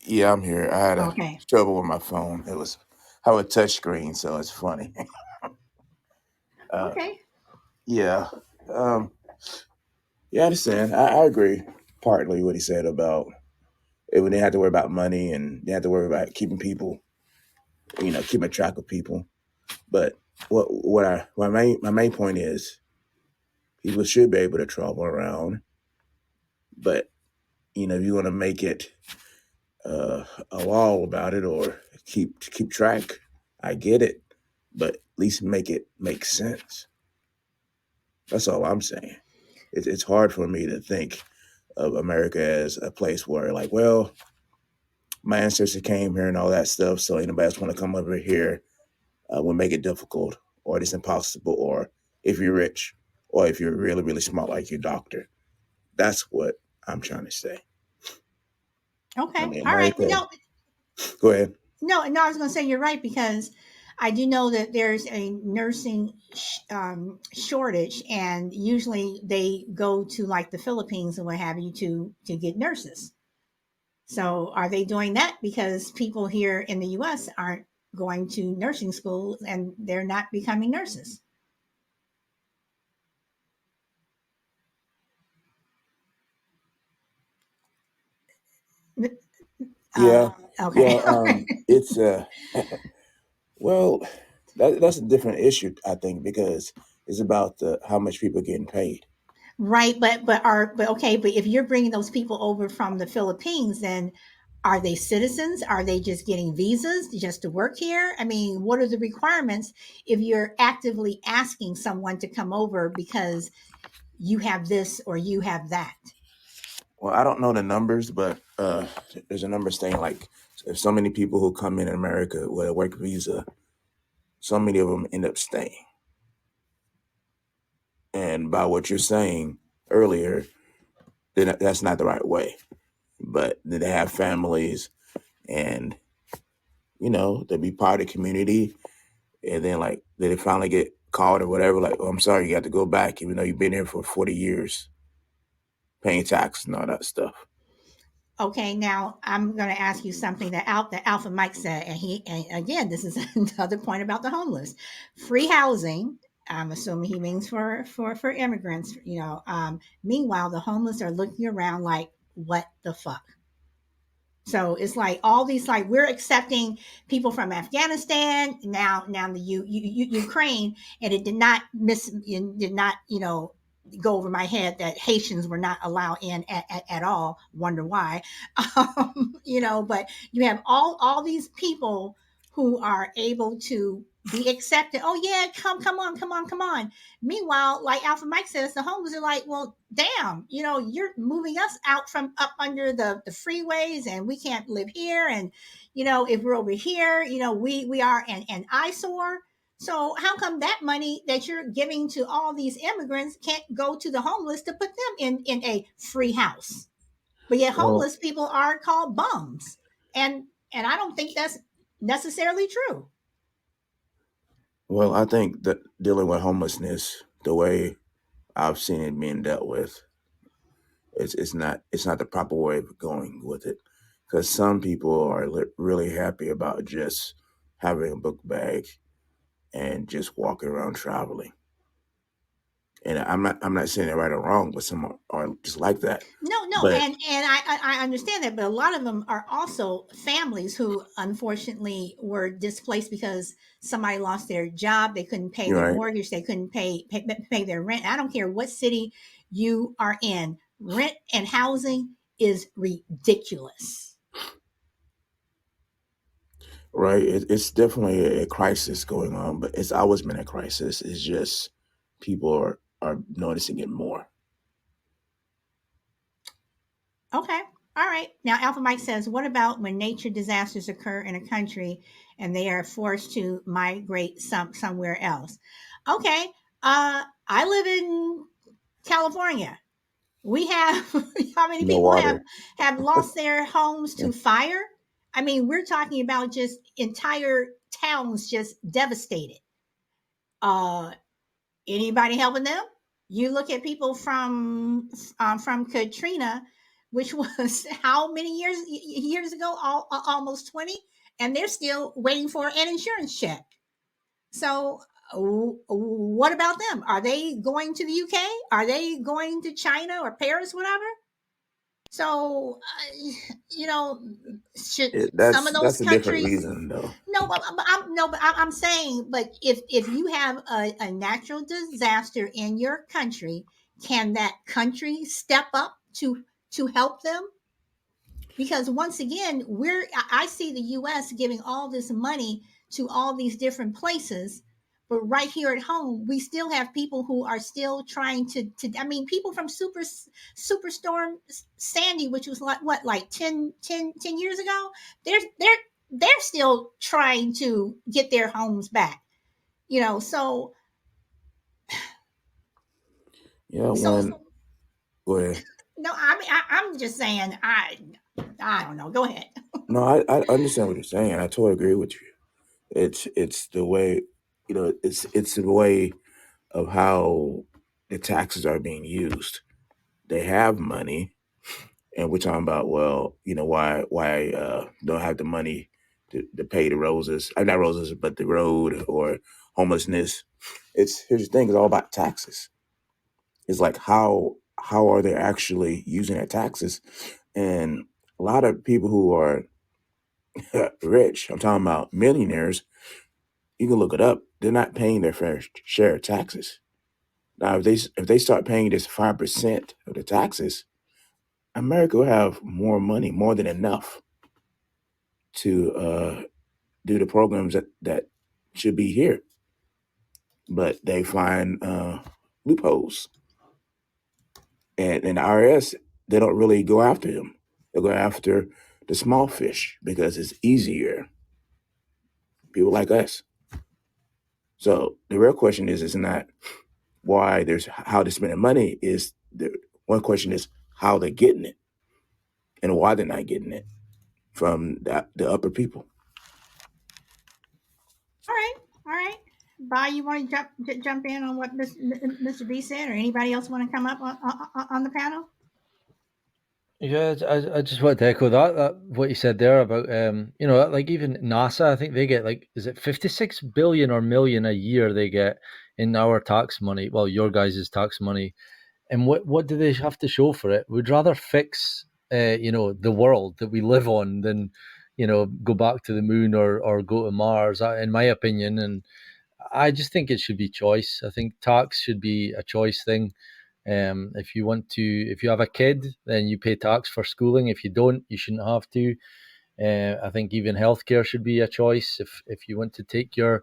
Yeah, I'm here. I had a Okay. trouble with my phone. It was how a touch screen, so it's funny. Okay. Yeah. Um, yeah, I understand. I agree partly what he said about when they had to worry about money and they had to worry about keeping people, keeping track of people. But my main point is people should be able to travel around, but if you want to make it a law about it or keep track, I get it, but at least make it make sense. That's all I'm saying. It's hard for me to think of America as a place where, like, well, my ancestors came here and all that stuff, so anybody else want to come over here will make it difficult, or it's impossible, or if you're rich, or if you're really, really smart, like your doctor. That's what I'm trying to say. I Okay. mean, All right. America. Go ahead. No, I was going to say you're right because I do know that there's a nursing shortage, and usually they go to like the Philippines and what have you to get nurses. So are they doing that because people here in the U.S. aren't going to nursing school and they're not becoming nurses? Yeah, Okay. yeah. It's well, that's a different issue, I think, because it's about how much people are getting paid. Right, but okay, but if you're bringing those people over from the Philippines, then are they citizens? Are they just getting visas just to work here? I mean, what are the requirements if you're actively asking someone to come over because you have this or you have that? Well, I don't know the numbers, but there's a number saying like if so many people who come in America with a work visa, so many of them end up staying. And by what you're saying earlier, then that's not the right way. But they have families, and they'll be part of the community, and then like they finally get called or whatever. Like, oh, I'm sorry, you got to go back, even though you've been here for 40 years, paying taxes and all that stuff. Okay, now I'm going to ask you something that Alpha Mike said, and again, this is another point about the homeless, free housing. I'm assuming he means for immigrants. Meanwhile, the homeless are looking around like, what the fuck? So it's like all these like we're accepting people from Afghanistan now the Ukraine, and it did not go over my head that Haitians were not allowed in at all. Wonder why, But you have all these people who are able to be accepted. Oh yeah, come on. Meanwhile, like Alpha Mike says, the homeless are like, well, damn, you're moving us out from up under the freeways, and we can't live here. And if we're over here, we are an eyesore. So how come that money that you're giving to all these immigrants can't go to the homeless to put them in a free house? But yet Well, homeless people are called bums, and I don't think that's necessarily true. well, I think that dealing with homelessness, the way I've seen it being dealt with, it's not the proper way of going with it, because some people are really happy about just having a book bag and just walking around traveling. And I'm not saying they're right or wrong, but some are just like that. No, But and I understand that, but a lot of them are also families who unfortunately were displaced because somebody lost their job, they couldn't pay you're their right, mortgage, they couldn't pay their rent. I don't care what city you are in, rent and housing is ridiculous. right. It's definitely a crisis going on, but it's always been a crisis. It's just people are noticing it more. Okay. All right. Now, Alpha Mike says, what about when nature disasters occur in a country and they are forced to migrate somewhere else? Okay. I live in California. We have how many No people have water. lost their homes Yeah. to fire? I mean, we're talking about just entire towns just devastated. Uh, Anybody helping them? You look at people from Katrina, which was how many years ago? Almost 20, and they're still waiting for an insurance check. So, what about them? Are they going to the UK? Are they going to China or Paris, whatever? So, you know, should some of those That's a different countries? reason though. No, but I'm saying, but if you have a natural disaster in your country, can that country step up to help them? Because once again, I see the US giving all this money to all these different places, but right here at home we still have people who are still trying to I mean, people from superstorm Sandy, which was like what, like 10 years ago, they're still trying to get their homes back, so Yeah, so when go ahead. no, I mean, I'm just saying, I don't know, go ahead. No, I understand what you're saying. I totally agree with you. It's the way, it's the way of how the taxes are being used. They have money, and we're talking about, well, why don't have the money to pay the roses, not roses, but the road or homelessness. Here's the thing: it's all about taxes. It's like how are they actually using their taxes? And a lot of people who are rich, I'm talking about millionaires, you can look it up. They're not paying their fair share of taxes. Now, if they start paying this 5% of the taxes, America will have more money, more than enough to do the programs that should be here. But they find loopholes, and the IRS, they don't really go after them. They go after the small fish because it's easier. People like us. So the real question is not why there's how they're spending money. Is the one question is how they're getting it and why they're not getting it from the upper people. All right, all right. Bye. You want to jump in on what Mr. B said, or anybody else want to come up on the panel? Yeah, I just want to echo that what you said there about like even NASA. I think they get like, is it 56 billion or million a year they get in our tax money? Well, your guys' tax money. And what do they have to show for it? We'd rather fix the world that we live on than go back to the moon or go to Mars, in my opinion. And I just think it should be choice. I think tax should be a choice thing. If you have a kid, then you pay tax for schooling. If you don't, you shouldn't have to. I think even healthcare should be a choice. If you want to take your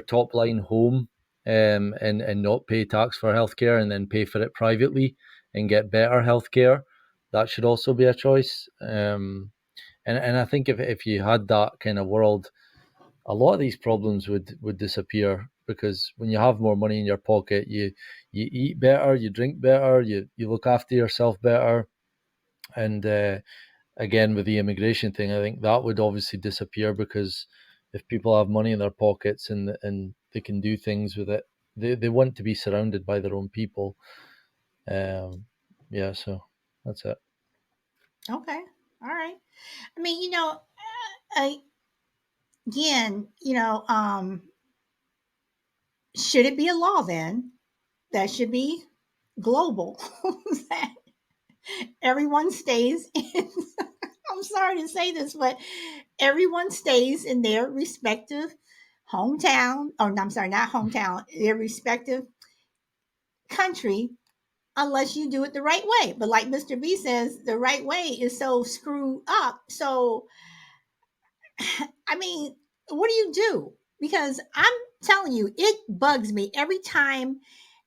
top line home, and not pay tax for healthcare and then pay for it privately and get better healthcare, that should also be a choice. And I think if you had that kind of world, a lot of these problems would disappear, because when you have more money in your pocket, you eat better, you drink better, you look after yourself better. And again, with the immigration thing, I think that would obviously disappear, because if people have money in their pockets and they can do things with it, they want to be surrounded by their own people. um yeah, so that's it. Okay, all right. I mean, uh, again, should it be a law then that should be global that everyone stays in? I'm sorry to say this, but everyone stays in their respective hometown. Oh, no, I'm sorry, not hometown, their respective country, unless you do it the right way. But like Mr. B says, the right way is so screwed up. So, I mean, what do you do? Because I'm telling you, it bugs me every time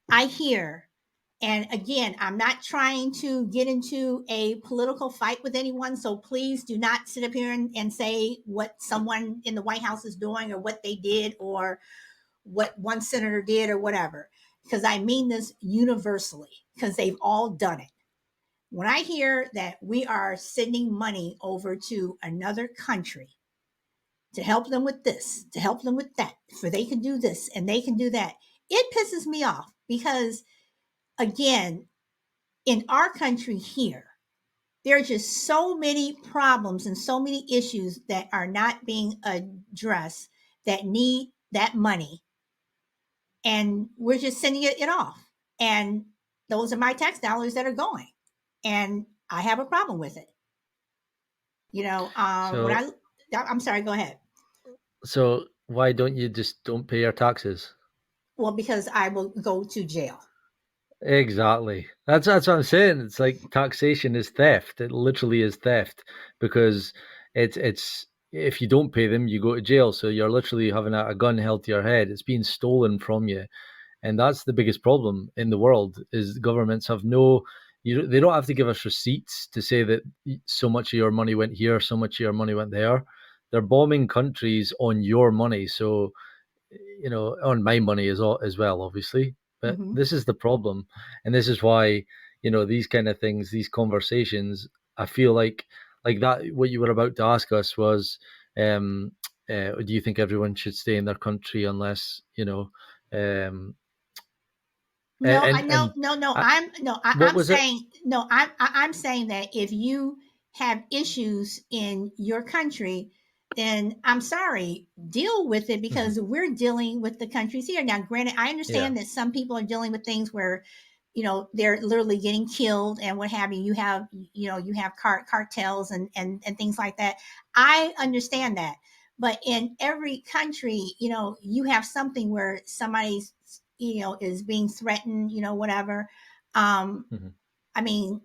I hear And again, I'm not trying to get into a political fight with anyone. So please do not sit up here and say what someone in the White House is doing or what they did or what one senator did or whatever. Because I mean this universally, because they've all done it. When I hear that we are sending money over to another country to help them with this, to help them with that, for they can do this and they can do that, it pisses me off because, again, in our country here, there are just so many problems and so many issues that are not being addressed that need that money. And we're just sending it off. And those are my tax dollars that are going. And I have a problem with it. When So I'm sorry, go ahead. so why don't you just don't pay your taxes? Well, because I will go to jail. Exactly. That's what I'm saying. It's like taxation is theft. It literally is theft because it's if you don't pay them, you go to jail. So you're literally having a gun held to your head. It's being stolen from you, and that's the biggest problem in the world. Is governments have no, they don't have to give us receipts to say that so much of your money went here, so much of your money went there. They're bombing countries on your money. So on my money as well, obviously. But Mm-hmm. this is the problem, and this is why these kind of things, these conversations, I feel like that. What you were about to ask us was, um, do you think everyone should stay in their country unless um, No, I no and no no. I, what I'm was it? saying no. I'm saying that if you have issues in your country, then I'm sorry, deal with it Mhm. because we're dealing with the countries here. Now, granted, I Yeah. understand that some people are dealing with things where they're literally getting killed and what have you. You have cartels and things like that. I understand that, but in every country, you have something where somebody's is being threatened, whatever. Mhm. I mean,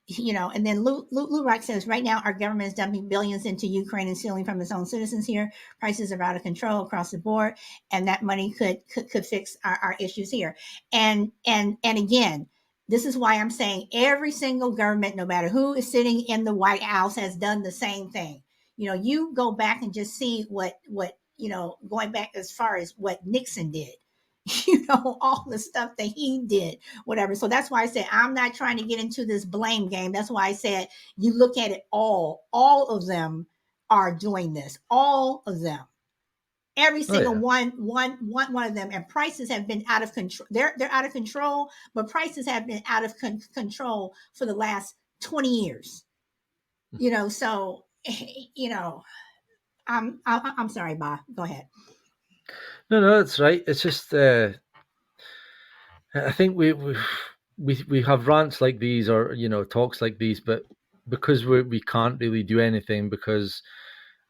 and then Lou Rock says, right now, our government is dumping billions into Ukraine and stealing from its own citizens here. Prices are out of control across the board, and that money could fix our issues here. And again, this is why I'm saying every single government, no matter who is sitting in the White House, has done the same thing. You go back and just see what going back as far as what Nixon did. All the stuff that he did, whatever. So that's why I said I'm not trying to get into this blame game. That's why I said you look at it all of them are doing this. All of them. Every Oh single yeah. one of them, and prices have been out of control. They're out of control, but prices have been out of control for the last 20 years. So I'm sorry, Ba. Go ahead. No, that's right. It's just I think we have rants like these or talks like these, but because we can't really do anything because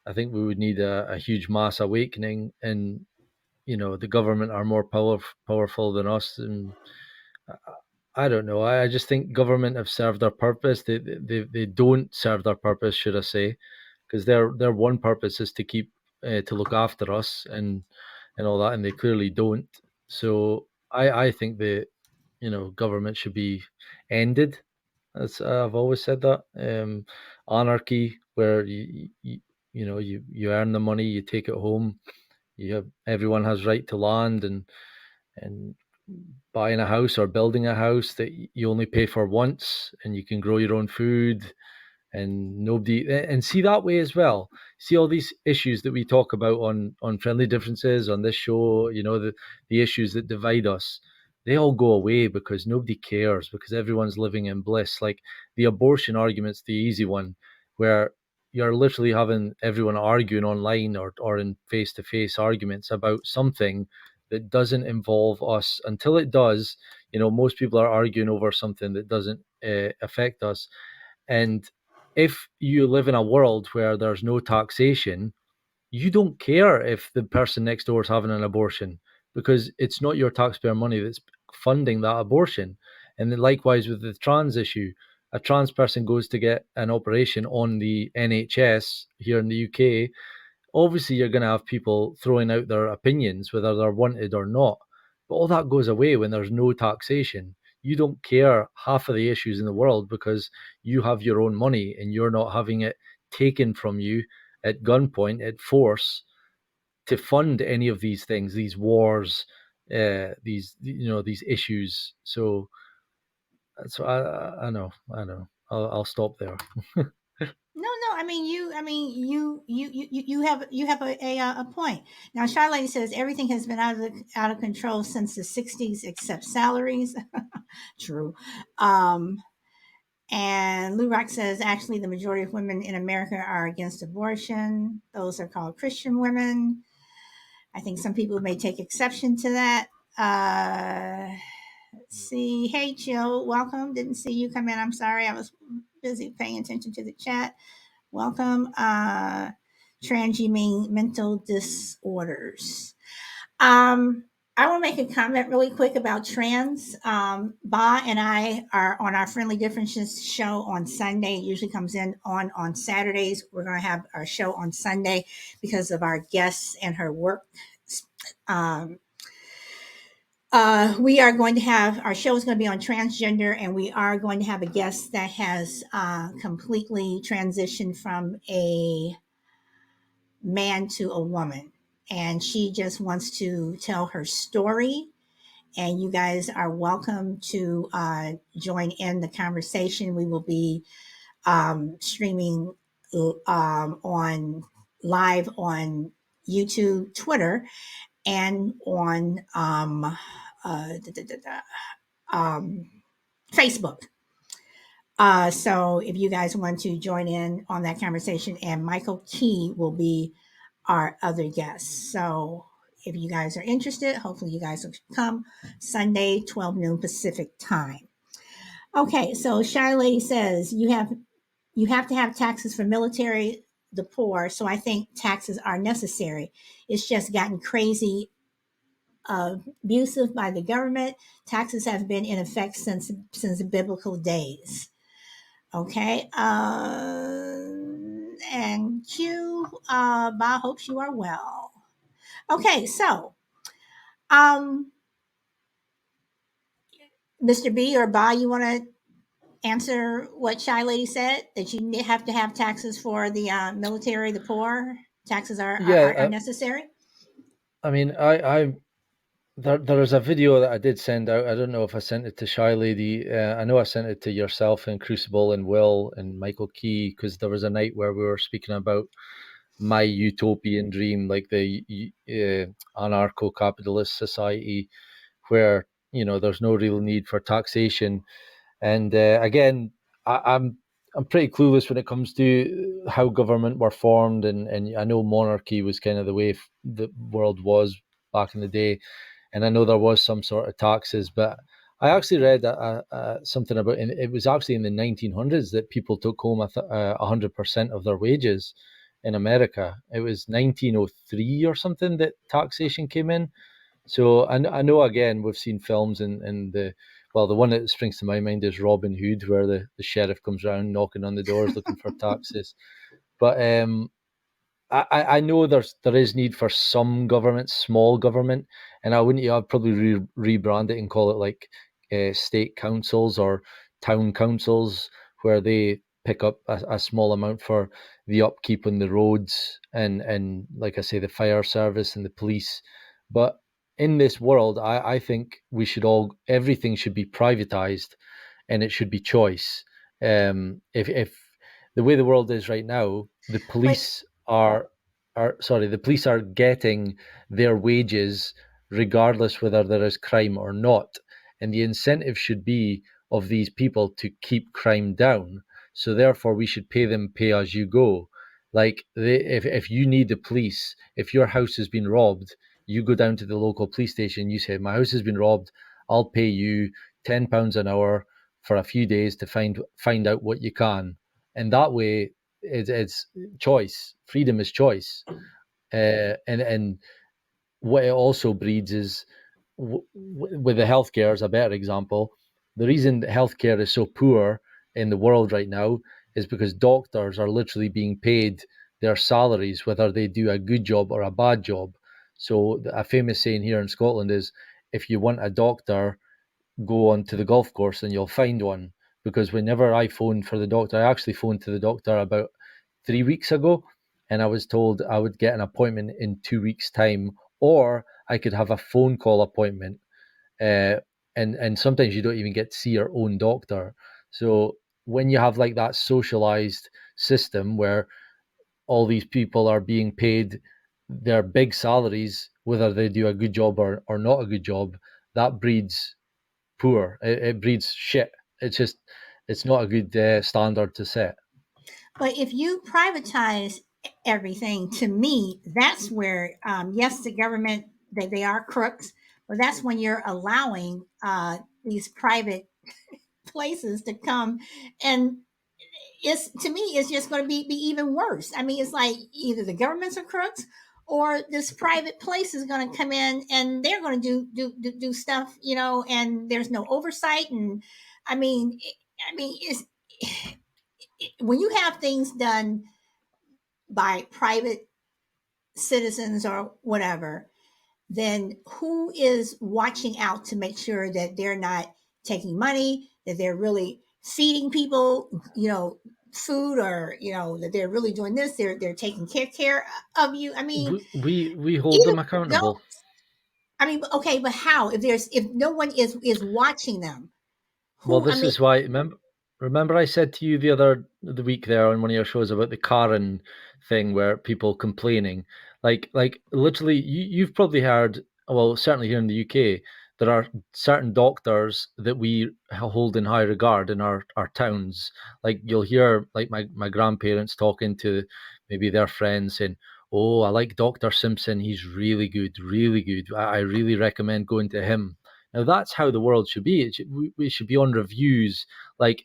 I think we would need a huge mass awakening, and the government are more powerful than us, and I don't know. I just think government have served their purpose. They don't serve their purpose, should I say? Because their one purpose is to keep to look after us and all that, and they clearly don't. So I think the government should be ended. As I've always said that anarchy, where you earn the money, you take it home. Everyone has right to land and buying a house or building a house that you only pay for once, and you can grow your own food and nobody and see that way as well. See all these issues that we talk about on friendly differences on this show, the issues that divide us, they all go away because nobody cares, because everyone's living in bliss. Like the abortion argument's the easy one, where you're literally having everyone arguing online or in face-to-face arguments about something that doesn't involve us. Until it does, most people are arguing over something that doesn't affect us. And if you live in a world where there's no taxation, you don't care if the person next door is having an abortion, because it's not your taxpayer money that's funding that abortion. And then likewise with the trans issue, a trans person goes to get an operation on the NHS here in the UK. Obviously, you're going to have people throwing out their opinions, whether they're wanted or not. But all that goes away when there's no taxation. you don't care half of the issues in the world because you have your own money and you're not having it taken from you at gunpoint, at force, to fund any of these things, these wars, these issues. So I know. I'll stop there. No. I mean, you have a point. Now, Charlotte says everything has been out of control since the '60s, except salaries. True. And Lou Rock says actually the majority of women in America are against abortion. Those are called Christian women. I think some people may take exception to that. Let's see. Hey, Jill, welcome. Didn't see you come in. I'm sorry. I was busy paying attention to the chat. Welcome. Trans, you mean mental disorders. I will make a comment really quick about trans. Ba and I are on our Friendly Differences show on Sunday. It usually comes in on Saturdays. We're going to have our show on Sunday because of our guests and her work. Um, we are going to have our show is going to be on transgender, and we are going to have a guest that has completely transitioned from a man to a woman, and she just wants to tell her story. And you guys are welcome to join in the conversation. We will be streaming on live on YouTube, Twitter, and on da, da, da, da, um, Facebook. So if you guys want to join in on that conversation, and Michael Key will be our other guest. So if you guys are interested, hopefully you guys will come Sunday, 12 noon Pacific time. Okay, so Shy Lady says you have to have taxes for military, the poor. So I think taxes are necessary. It's just gotten crazy abusive by the government. Taxes have been in effect since biblical days. Okay. And Q, Bob hopes you are well. Okay, so um, Mr. B or Bob, you want to answer what Shy Lady said that you have to have taxes for the military, the poor. Taxes are Yeah, necessary. I mean, there is a video that I did send out. I don't know if I sent it to Shy Lady. I know I sent it to yourself and Crucible and Will and Michael Key, because there was a night where we were speaking about my utopian dream, like the anarcho-capitalist society where there's no real need for taxation. And again, I'm pretty clueless when it comes to how government were formed, and I know monarchy was kind of the way the world was back in the day, and I know there was some sort of taxes, but I actually read something about, and it was actually in the 1900s that people took home 100% of their wages in America. It was 1903 or something that taxation came in. So I know, again, we've seen films and the one that springs to my mind is Robin Hood, where the sheriff comes around knocking on the doors looking for taxes. But I know there is need for some government, small government, and I'd probably rebrand it and call it like state councils or town councils, where they pick up a small amount for the upkeep on the roads and like I say, the fire service and the police. But in this world, I think everything should be privatized, and it should be choice. If the way the world is right now, But the police are getting their wages regardless whether there is crime or not, and the incentive should be of these people to keep crime down. So therefore, we should pay them pay as you go. Like if you need the police, if your house has been robbed, you go down to the local police station. You say, "My house has been robbed. I'll pay you £10 an hour for a few days to find out what you can." And that way, it's choice. Freedom is choice. And what it also breeds is, with the healthcare is a better example. The reason that healthcare is so poor in the world right now is because doctors are literally being paid their salaries, whether they do a good job or a bad job. So a famous saying here in Scotland is, if you want a doctor, go onto the golf course and you'll find one. Because whenever I phoned for the doctor, I actually phoned to the doctor about 3 weeks ago, and I was told I would get an appointment in 2 weeks' time, or I could have a phone call appointment. Uh, and sometimes you don't even get to see your own doctor. So when you have like that socialized system where all these people are being paid their big salaries, whether they do a good job or not a good job, that breeds poor. It breeds shit. It's just, it's not a good standard to set. But if you privatize everything, to me, that's where, yes, the government, they are crooks, but that's when you're allowing these private places to come, and it's, to me, it's just going to be even worse. I mean, it's like either the governments are crooks, or this private place is going to come in and they're going to do stuff, and there's no oversight. And I mean, it's when you have things done by private citizens or whatever, then who is watching out to make sure that they're not taking money, that they're really feeding people, food, or that they're really doing this, they're taking care of you. I mean, We hold even them if they don't. accountable. I mean, okay, but how, if no one is watching them? Well, Who, I this mean, is why. Remember, I said to you the week there on one of your shows about the Karen thing, where people complaining, like literally, you've probably heard. Well, certainly here in the UK, there are certain doctors that we hold in high regard in our towns. Like you'll hear, like my grandparents talking to maybe their friends saying, "Oh, I like Doctor Simpson. He's really good, really good. I really recommend going to him." Now that's how the world should be. We should be on reviews. Like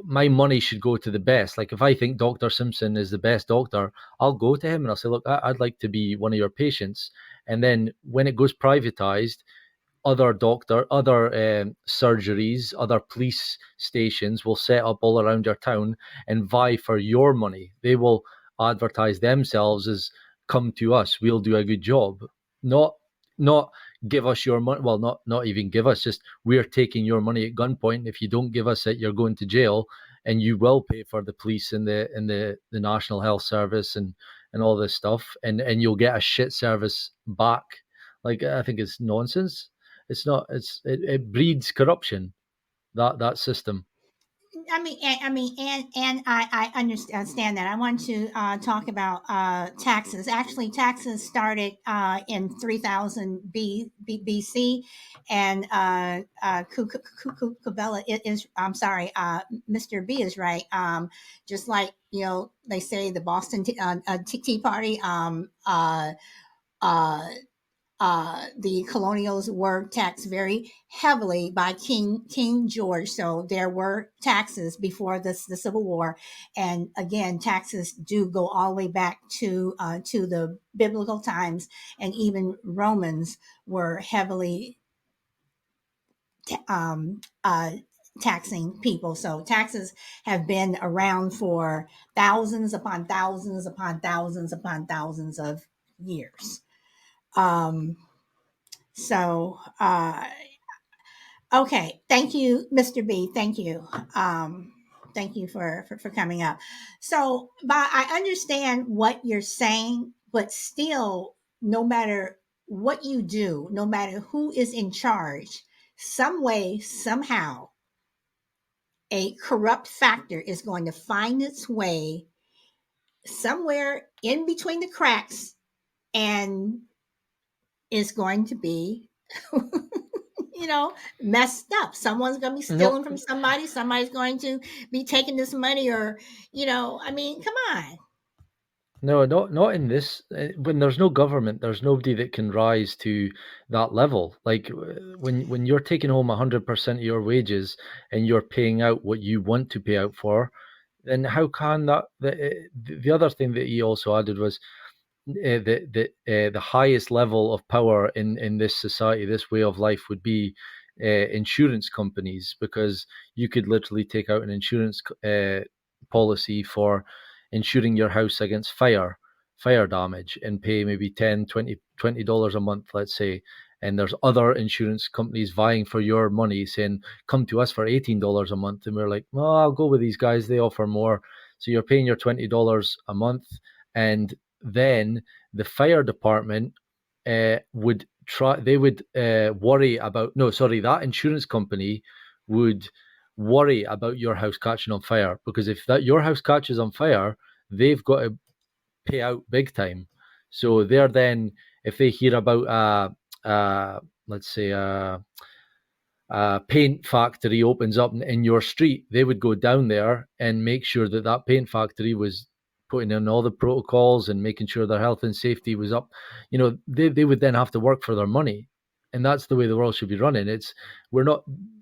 my money should go to the best. Like if I think Dr. Simpson is the best doctor, I'll go to him and I'll say, look, I'd like to be one of your patients. And then when it goes privatized, other surgeries, other police stations will set up all around your town and vie for your money. They will advertise themselves as, come to us, we'll do a good job. Not give us your money. Well, not even give us, just we're taking your money at gunpoint. If you don't give us it, you're going to jail, and you will pay for the police and the National Health Service and all this stuff, and you'll get a shit service back. Like I think it's nonsense. It's not. It breeds corruption. That system. and I understand that. I want to talk about taxes. Actually, taxes started in 3000 BC, and Kubela is. I'm sorry, Mr. B is right. Just like they say the Boston Tea Party. Uh, the colonials were taxed very heavily by King George. So there were taxes before the Civil War, and again, taxes do go all the way back to the biblical times, and even Romans were heavily um, uh, taxing people. So taxes have been around for thousands upon thousands upon thousands upon thousands of years. Um, so, okay. Thank you, Mr. B. Thank you. Thank you for coming up. So, but I understand what you're saying, but still, no matter what you do, no matter who is in charge, some way, somehow, a corrupt factor is going to find its way somewhere in between the cracks, and is going to be messed up. Someone's going to be No, stealing from somebody. Somebody's going to be taking this money, or, I mean, come on. no, not in this. When there's no government, there's nobody that can rise to that level. Like when you're taking home 100% of your wages and you're paying out what you want to pay out for, then how can that? The other thing that he also added was the highest level of power in this society, this way of life, would be insurance companies, because you could literally take out an insurance policy for insuring your house against fire damage and pay maybe 10 20 $20 a month, let's say, and there's other insurance companies vying for your money, saying, come to us for $18 a month. And we're like, well, I'll go with these guys. They offer more. So you're paying your $20 a month. And then the fire department would worry about, no, sorry, that insurance company would worry about your house catching on fire, because if that your house catches on fire, they've got to pay out big time. So they're then, if they hear about let's say a paint factory opens up in your street, they would go down there and make sure that that paint factory was putting in all the protocols and making sure their health and safety was up. They would then have to work for their money. And that's the way the world should be running.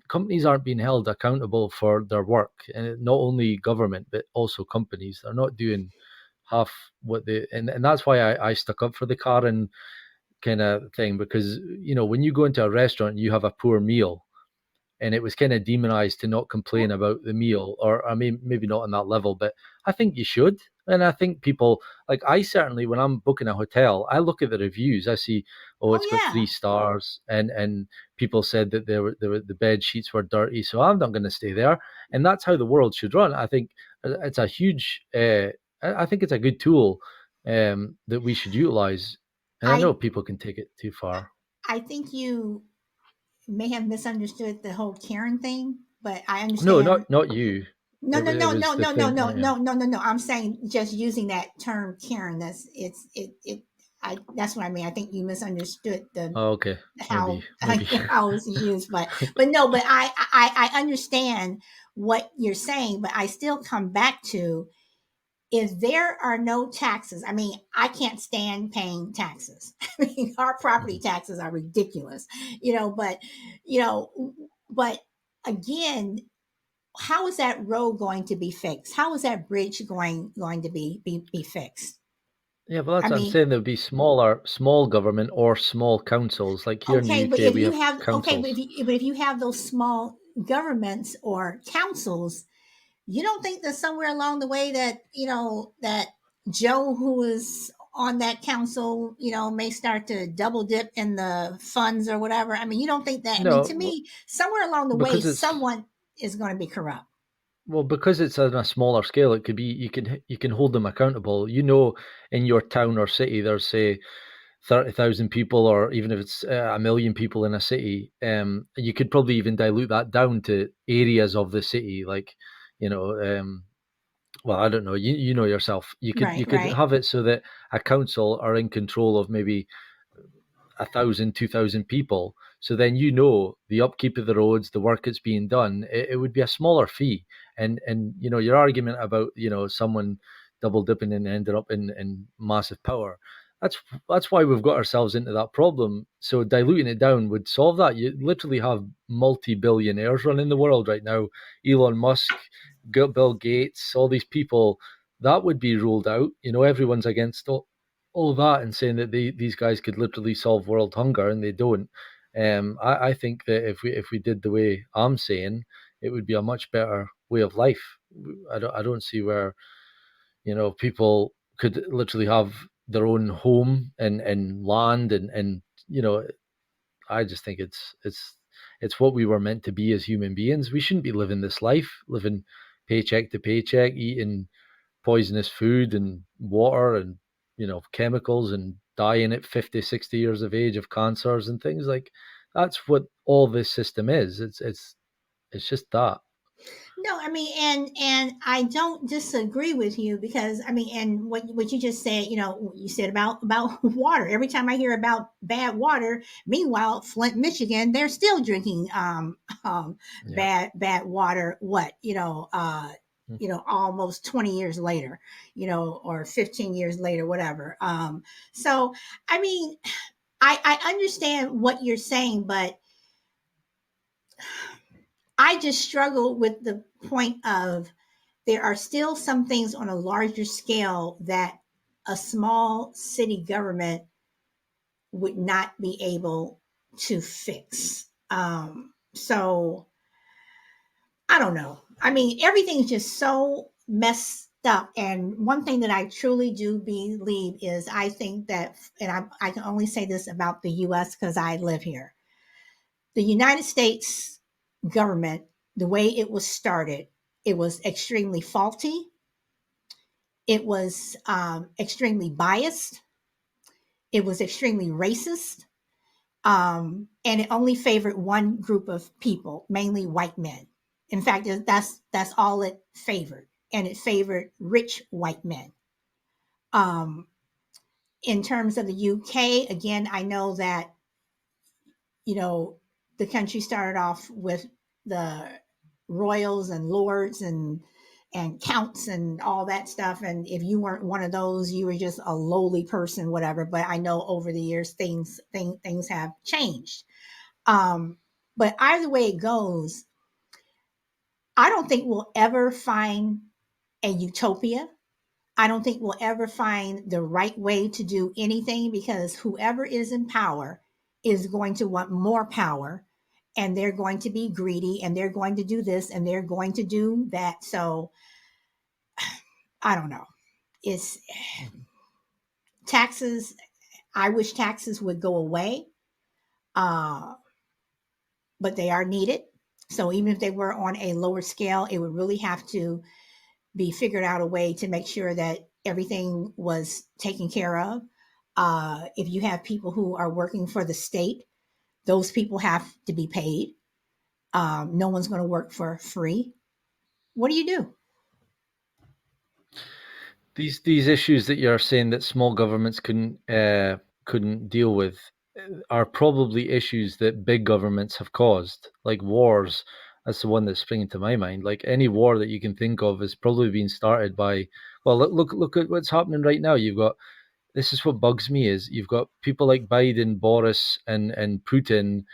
Companies aren't being held accountable for their work. And not only government, but also companies. They're not doing half what and that's why I stuck up for the Karen kind of thing, because, when you go into a restaurant and you have a poor meal, and it was kind of demonized to not complain about the meal, or I mean, maybe not on that level, but I think you should. And I think people, like, I certainly, when I'm booking a hotel, I look at the reviews. I see, oh, Oh it's got yeah. 3 stars, and people said that the bed sheets were dirty, so I'm not going to stay there. And that's how the world should run. I think it's a huge, I think it's a good tool that we should utilize. And I know I people can take it too far. I think you may have misunderstood the whole Karen thing, but I No, understand. not you. No, no, It no, no, was the no, no, thing. no, Yeah. no, no, no, no. I'm saying just using that term Karen. That's what I mean. I think you misunderstood the Oh, okay. Maybe, how maybe. how it's used, but no, but I understand what you're saying, but I still come back to, if there are no taxes, I mean, I can't stand paying taxes. I mean, our property Mhm. taxes are ridiculous, you know, but, you know, but again, how is that road going to be fixed? How is that bridge going to be fixed? Yeah, well, I that's what I'm mean, saying. There'll be small government or small councils. Like here in the okay, but UK, if we you have have okay, councils. but if you have those small governments or councils, you don't think that somewhere along the way that, that Joe, who is on that council, may start to double dip in the funds or whatever? I mean, you don't think that? I mean, to No, me, somewhere along the way, because it's someone is going to be corrupt. because it's on a smaller scale. It could be you can hold them accountable. In your town or city, there's say 30,000 people, or even if it's a million people in a city, you could probably even dilute that down to areas of the city, like, you know, well, I don't know. You know yourself. You could Right, you could right. have it so that a council are in control of maybe 1,000, 2,000 people. So then the upkeep of the roads, the work that's being done, it would be a smaller fee. And your argument about someone double dipping and ending up in massive power. That's that's why we've got ourselves into that problem. So diluting it down would solve that. You literally have multi-billionaires running the world right now. Elon Musk, Bill Gates, all these people. That would be ruled out. Everyone's against all that and saying that these guys could literally solve world hunger, and they don't. I think that if we did the way I'm saying, it would be a much better way of life. I don't see where people could literally have their own home and land and I just think it's what we were meant to be as human beings. We shouldn't be living this life, living paycheck to paycheck, eating poisonous food and water and chemicals, and dying at 50, 60 years of age of cancers and things. Like, that's what all this system is. It's just that. No, I mean, and I don't disagree with you, because I mean, and what you just said, you said about water. Every time I hear about bad water, meanwhile, Flint, Michigan, they're still drinking Yeah. bad water. What Mm. almost 20 years later, or 15 years later, whatever. So I mean, I understand what you're saying, but I just struggle with the point of, there are still some things on a larger scale that a small city government would not be able to fix. So I don't know. I mean, everything's just so messed stuck. And one thing that I truly do believe is I think that, and I can only say this about the US because I live here. The United States government, the way it was started, it was extremely faulty. It was extremely biased. It was extremely racist. And it only favored one group of people, mainly white men. In fact, that's all it favored, and it favored rich white men. Um, in terms of the UK, again, I know that you know the country started off with the royals and lords and counts and all that stuff. And if you weren't one of those, you were just a lowly person, whatever. But I know over the years things have changed. Um, but either way it goes, I don't think we'll ever find a utopia. I don't think we'll ever find the right way to do anything because whoever is in power is going to want more power, and they're going to be greedy, and they're going to do this and they're going to do that. So I don't know. It's taxes. I wish taxes would go away, uh, but they are needed. So even if they were on a lower scale, it would really have to be figured out a way to make sure that everything was taken care of. If you have people who are working for the state, those people have to be paid. No one's going to work for free. What do you do? These issues that you're saying that small governments couldn't deal with are probably issues that big governments have caused, like wars. That's the one that's springing to my mind. Like any war that you can think of is probably being started by. Well, look at what's happening right now. You've got this is what bugs me is you've got people like Biden, Boris, and Putin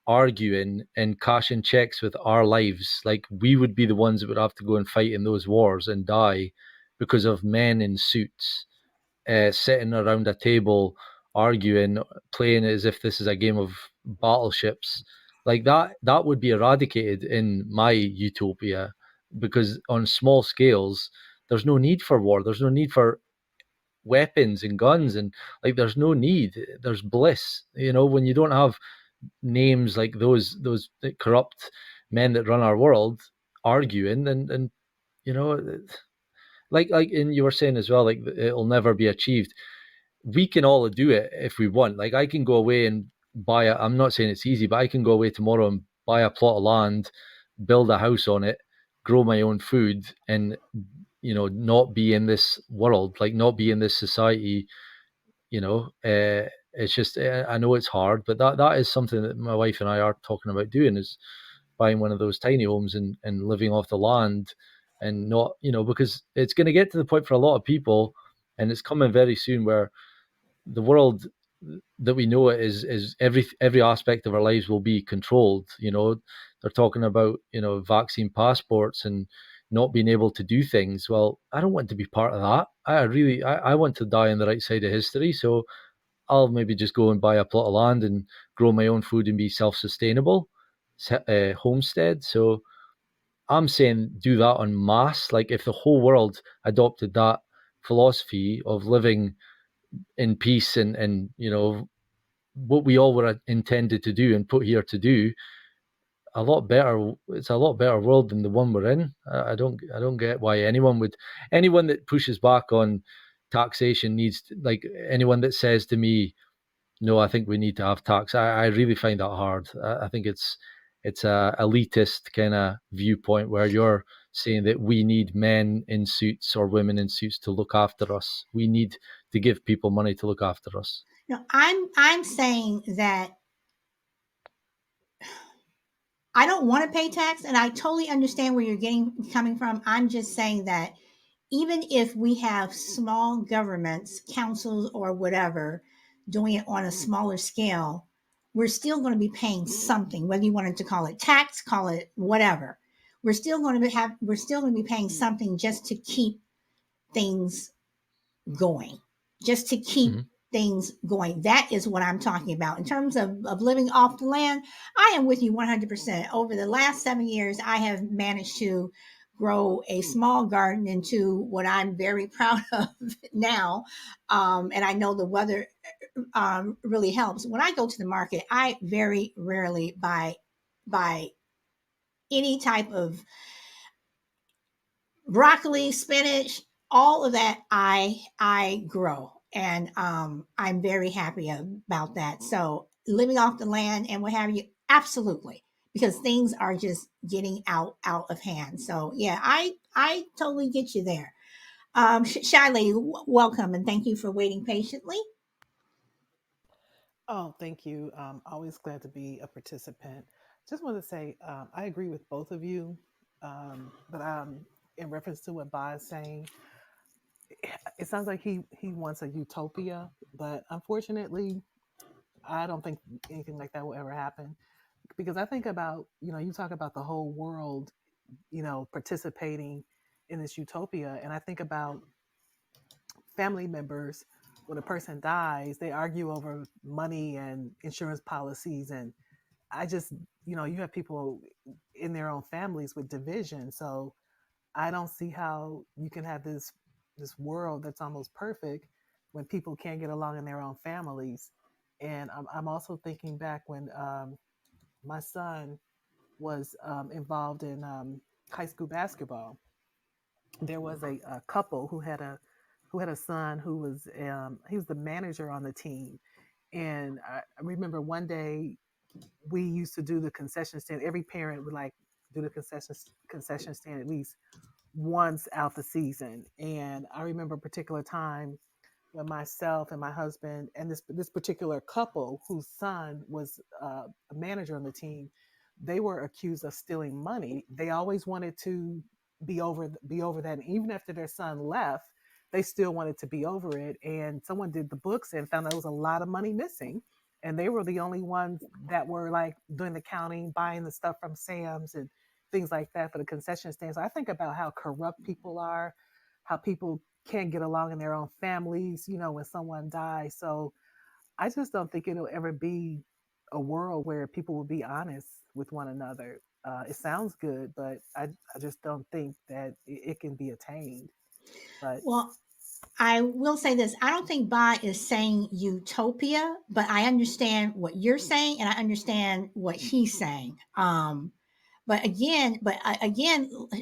arguing and cashing checks with our lives. Like we would be the ones that would have to go and fight in those wars and die because of men in suits sitting around a table arguing, playing as if this is a game of battleships. Like that would be eradicated in my utopia because on small scales, there's no need for war. There's no need for weapons and guns and like there's no need. There's bliss. When you don't have names like those corrupt men that run our world arguing and you know like and you were saying as well, like it'll never be achieved. We can all do it if we want. Like I can go away and I'm not saying it's easy, but I can go away tomorrow and buy a plot of land, build a house on it, grow my own food, and not be in this world, like not be in this society. It's just I know it's hard, but that is something that my wife and I are talking about doing, is buying one of those tiny homes and living off the land, and not because it's going to get to the point for a lot of people, and it's coming very soon, where the world that we know it is every aspect of our lives will be controlled. They're talking about vaccine passports and not being able to do things. Well, I don't want to be part of that. I want to die on the right side of history. So I'll maybe just go and buy a plot of land and grow my own food and be self-sustainable, homestead. So I'm saying do that en masse. Like if the whole world adopted that philosophy of living in peace and what we all were intended to do and put here to do, a lot better. It's a lot better world than the one we're in. I don't get why anyone that pushes back on taxation needs to, like anyone that says to me, no, I think we need to have tax. I really find that hard. I think it's a elitist kind of viewpoint where you're saying that we need men in suits or women in suits to look after us. We need to give people money to look after us. No, I'm saying that I don't want to pay tax, and I totally understand where you're coming from. I'm just saying that even if we have small governments, councils, or whatever, doing it on a smaller scale, we're still going to be paying something, whether you wanted to call it tax, call it whatever. We're still going to be paying something just to keep things going, just to keep Mhm. things going. That is what I'm talking about. In terms of living off the land, I am with you 100%. Over the last 7 years, I have managed to grow a small garden into what I'm very proud of now. And I know the weather really helps. When I go to the market, I very rarely buy any type of broccoli, spinach, all of that I grow, and I'm very happy about that. So living off the land and what have you, absolutely, because things are just getting out of hand. So yeah, I totally get you there. Shy lady, welcome and thank you for waiting patiently. Oh, thank you. Always glad to be a participant. Just want to say I agree with both of you, but in reference to what Ba is saying, it sounds like he wants a utopia, but unfortunately, I don't think anything like that will ever happen. Because I think about, you talk about the whole world, participating in this utopia, and I think about family members. When a person dies, they argue over money and insurance policies, and I just, you have people in their own families with division. So I don't see how you can have this world that's almost perfect when people can't get along in their own families. And I'm also thinking back when my son was involved in high school basketball. There was a couple who had a son who was he was the manager on the team, and I remember one day we used to do the concession stand. Every parent would like do the concession stand at least once out the season. And I remember a particular time when myself and my husband and this particular couple whose son was a manager on the team, they were accused of stealing money. They always wanted to be over that, and even after their son left, they still wanted to be over it. And someone did the books and found there was a lot of money missing, and they were the only ones that were like doing the counting, buying the stuff from Sam's and things like that for the concession stands. I think about how corrupt people are, how people can't get along in their own families, when someone dies. So I just don't think it'll ever be a world where people will be honest with one another. It sounds good, but I just don't think that it can be attained. But Well, I will say this. I don't think Ba is saying utopia, but I understand what you're saying and I understand what he's saying. But again,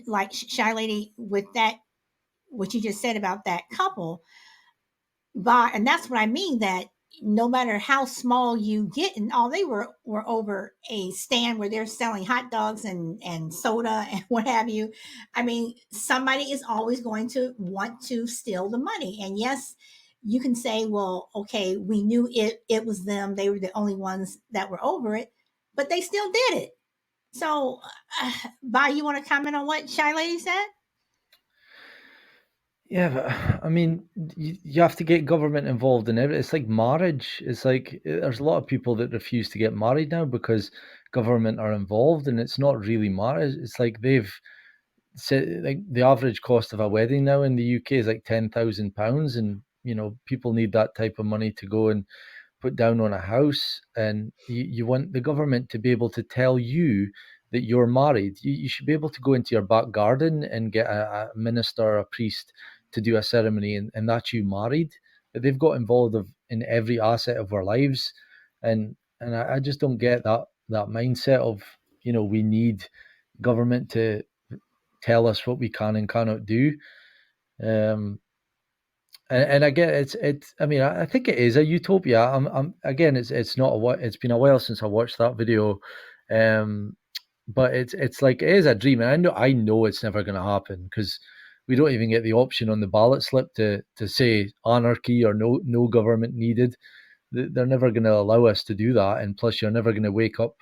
like Shy Lady, with that, what you just said about that couple, and that's what I mean, that no matter how small you get, and all they were over a stand where they're selling hot dogs and soda and what have you. I mean, somebody is always going to want to steal the money. And yes, you can say, well, okay, we knew it was them, they were the only ones that were over it, but they still did it. So you want to comment on what Shy Lady said? Yeah, but I mean, you have to get government involved in it. It's like marriage. It's like there's a lot of people that refuse to get married now because government are involved, and it's not really marriage. It's like they've said, like the average cost of a wedding now in the UK is like £10,000, and people need that type of money to go and put down on a house, and you want the government to be able to tell you that you're married. You should be able to go into your back garden and get a minister or a priest to do a ceremony, and that's you married. But they've got involved in every asset of our lives, and I just don't get that mindset of we need government to tell us what we can and cannot do. Um, and I get it's. I mean, I think it is a utopia. I'm again. It's not a what. It's been a while since I watched that video, um, but it's like it is a dream, and I know it's never going to happen because we don't even get the option on the ballot slip to say anarchy or no government needed. They're never going to allow us to do that, and plus, you're never going to wake up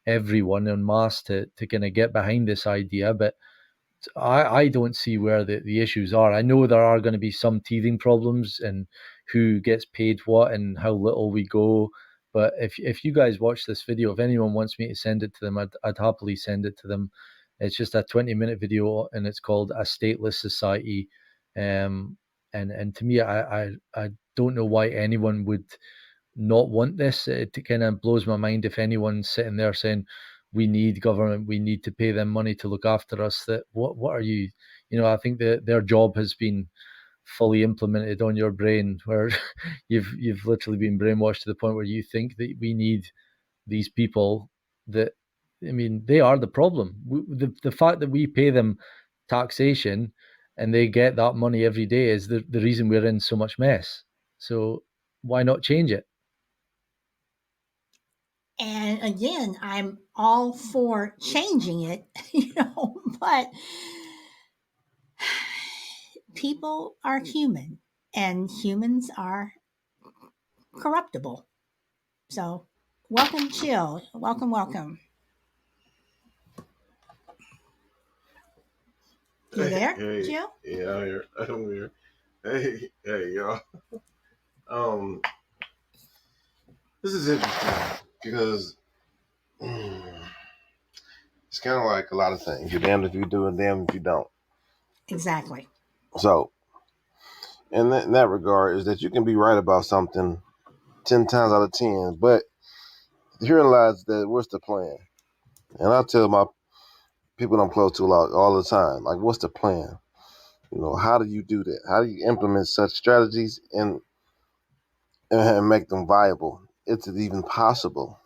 everyone en masse to kind of get behind this idea. But I don't see where the issues are. I know there are going to be some teething problems and who gets paid what and how little we go. But if you guys watch this video, if anyone wants me to send it to them, I'd happily send it to them. It's just a 20-minute video and it's called A Stateless Society. And to me, I don't know why anyone would not want this. It kind of blows my mind if anyone's sitting there saying, we need government, we need to pay them money to look after us. That what are you? I think that their job has been fully implemented on your brain, where you've literally been brainwashed to the point where you think that we need these people. That, I mean, they are the problem. The fact that we pay them taxation and they get that money every day is the reason we're in so much mess. So why not change it? And again, I'm all for changing it, but people are human and humans are corruptible. So, welcome, Chill. Welcome, welcome. You there, Hey, Chill? yeah, I'm here. I'm here. Hey, y'all. Um, this is interesting because it's kind of like a lot of things. You're damned if you do and damned if you don't. Exactly. So, in that regard, is that you can be right about something 10 times out of 10, but herein lies that what's the plan? And I tell my people I'm close to a lot all the time, like, what's the plan? How do you do that? How do you implement such strategies and make them viable? Is it even possible?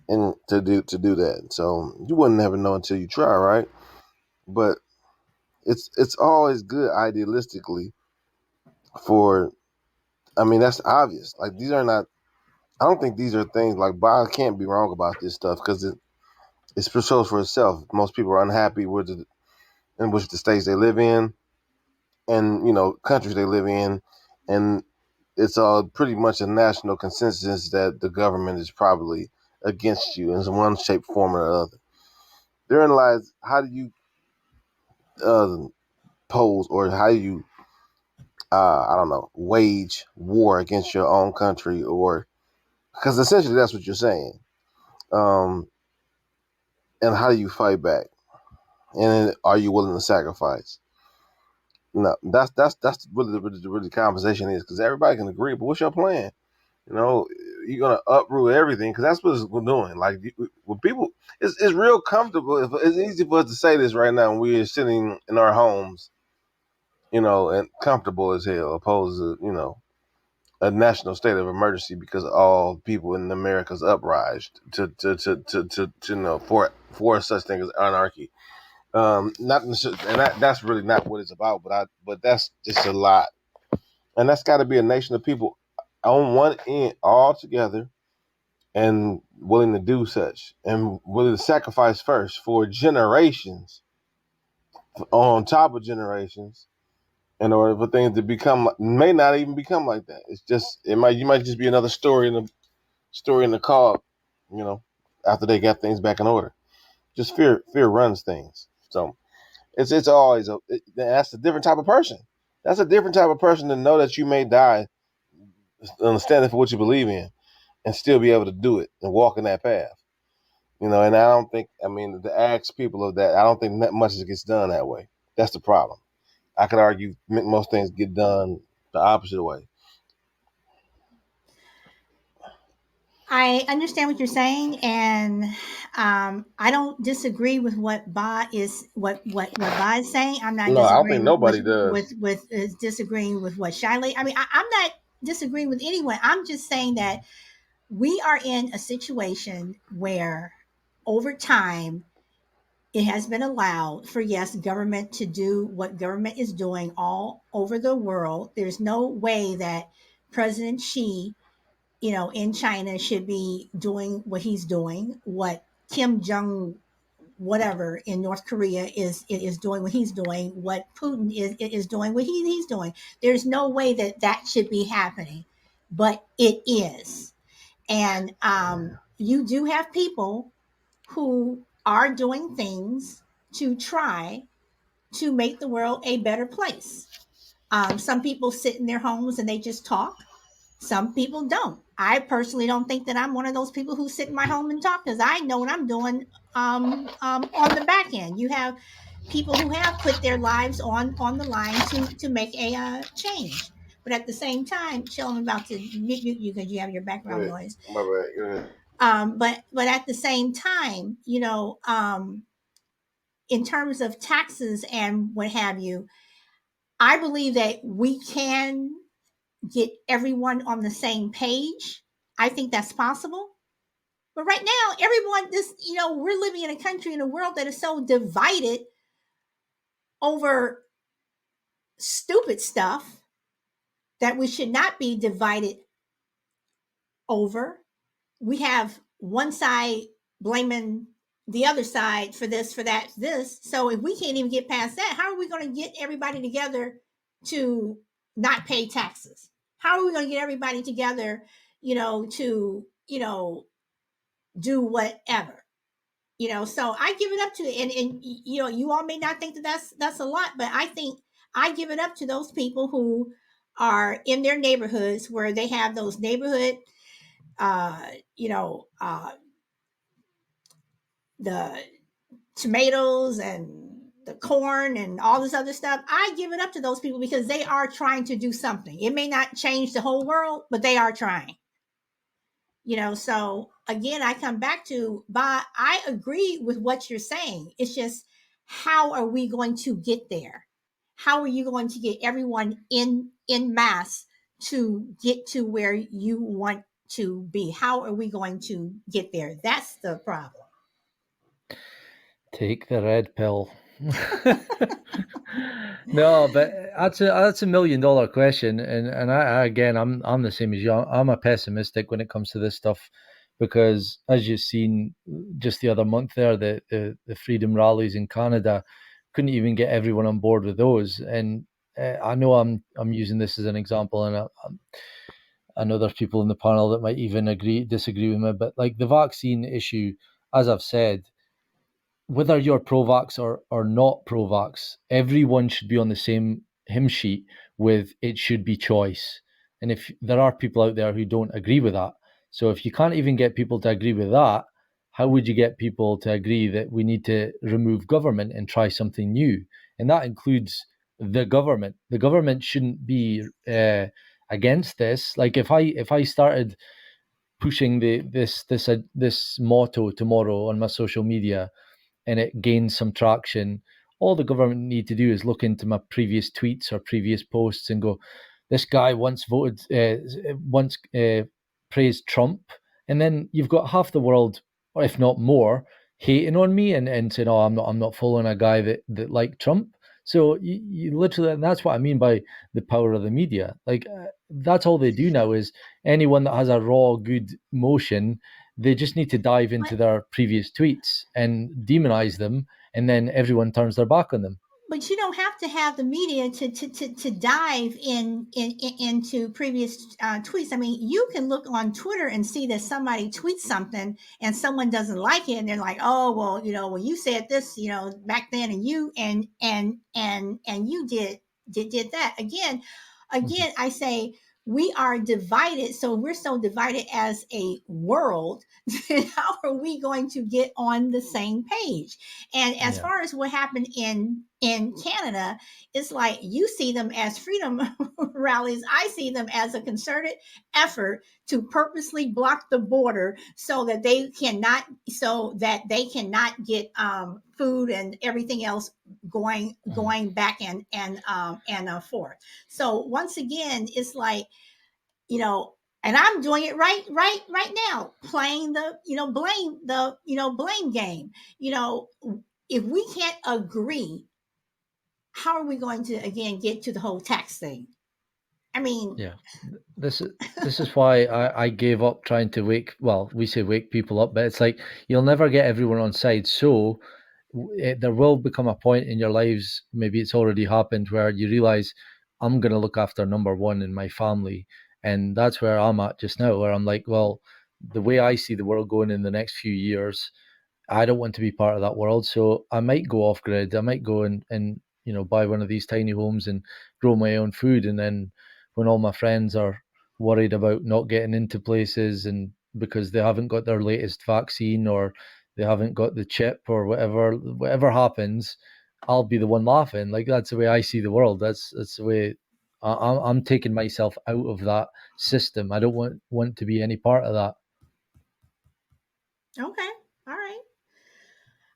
And to do that. So you wouldn't never know until you try, right? But it's always good idealistically for I mean that's obvious. Like these are not I don't think these are things like Bob can't be wrong about this stuff because it shows for itself. Most people are unhappy with in which the states they live in and countries they live in, and it's all pretty much a national consensus that the government is probably against you in one shape, form, or other. Therein lies how do you uh, pose or how you I don't know wage war against your own country, or because essentially that's what you're saying, um, and how do you fight back, and are you willing to sacrifice? No, that's really the conversation is because everybody can agree, but what's your plan? You know, you're gonna uproot everything because that's what we're doing. Like when people, it's real comfortable. It's easy for us to say this right now when we're sitting in our homes, and comfortable as hell, opposed to a national state of emergency because all people in America's uprised to for such thing as anarchy. Not necessarily, and that's really not what it's about. But that's just a lot, and that's got to be a nation of people on one end all together and willing to do such and willing to sacrifice first for generations on top of generations in order for things to become may not even become like that. It's just you might just be another story in the car, you know, after they got things back in order. Just fear runs things. So it's always that's a different type of person. That's a different type of person to know that you may die, understanding for what you believe in, and still be able to do it and walk in that path. And I don't think I mean to ask people of that. I don't think that much gets done that way. That's the problem. I could argue most things get done the opposite way. I understand what you're saying, and I don't disagree with what Ba is saying. I'm not No, I don't think disagreeing nobody does. disagreeing with what Shiley. I mean, I'm not disagreeing with anyone. I'm just saying that we are in a situation where, over time, it has been allowed for, yes, government to do what government is doing all over the world. There's no way that President Xi, in China should be doing what he's doing, what Kim Jong whatever in North Korea is doing what he's doing, what Putin is doing what he's doing. There's no way that that should be happening, but it is. And you do have people who are doing things to try to make the world a better place. Some people sit in their homes and they just talk. Some people don't. I personally don't think that I'm one of those people who sit in my home and talk because I know what I'm doing on the back end. You have people who have put their lives on the line to make a change. But at the same time, Chill, I'm about to mute you because you have your Go background ahead. noise. My bad. Go ahead. But at the same time, in terms of taxes and what have you, I believe that we can get everyone on the same page. I think that's possible. But right now, everyone, we're living in a country in a world that is so divided over stupid stuff that we should not be divided over. We have one side blaming the other side for this, for that, this. So if we can't even get past that, how are we going to get everybody together to not pay taxes? How are we going to get everybody together, to, do whatever? So I give it up to, and you all may not think that that's a lot, but I think I give it up to those people who are in their neighborhoods where they have those neighborhood, uh, you know, uh, the tomatoes and the corn and all this other stuff. I give it up to those people because they are trying to do something. It may not change the whole world, but they are trying. So again, I come back to, Bob, I agree with what you're saying. It's just, how are we going to get there? How are you going to get everyone in mass to get to where you want to be? How are we going to get there? That's the problem. Take the red pill. No, but that's a $1 million question, and I again, I'm the same as you. I'm a pessimistic when it comes to this stuff, because as you've seen just the other month there, the freedom rallies in Canada, couldn't even get everyone on board with those. And I know I'm using this as an example, and I know there's people in the panel that might even disagree with me, but like the vaccine issue, as I've said, whether you're pro-vax or not pro-vax, everyone should be on the same hymn sheet with it should be choice. And if there are people out there who don't agree with that, so if you can't even get people to agree with that, how would you get people to agree that we need to remove government and try something new? And that includes the government. The government shouldn't be against this. Like if I started pushing this motto tomorrow on my social media, and it gains some traction, all the government need to do is look into my previous tweets or previous posts and go, this guy once praised Trump, and then you've got half the world, or if not more, hating on me and saying, oh, I'm not following a guy that liked Trump. So you literally, and that's what I mean by the power of the media. Like that's all they do now is anyone that has a raw good motion, they just need to dive into their previous tweets and demonize them, and then everyone turns their back on them. But you don't have to have the media to dive into previous tweets. I mean, you can look on Twitter and see that somebody tweets something and someone doesn't like it, and they're like, "Oh, well, you said this, back then, and you did that again." Again, I say we are divided. So we're so divided as a world. How are we going to get on the same page? And as far as what happened in Canada, it's like you see them as freedom rallies. I see them as a concerted effort to purposely block the border so that they cannot get food and everything else going back and forth. So once again, it's like, and I'm doing it right now, playing the blame game. If we can't agree, how are we going to again get to the whole tax thing? I mean, yeah, this is why I gave up trying to we say wake people up, but it's like you'll never get everyone on side. So there will become a point in your lives, maybe it's already happened, where you realize I'm going to look after number one in my family. And that's where I'm at just now, where I'm like, well, the way I see the world going in the next few years, I don't want to be part of that world. So I might go off grid. I might go and buy one of these tiny homes and grow my own food. And then when all my friends are worried about not getting into places and because they haven't got their latest vaccine or they haven't got the chip or whatever happens, I'll be the one laughing. Like that's the way I see the world. That's the way I'm taking myself out of that system. I don't want to be any part of that. Okay. All right.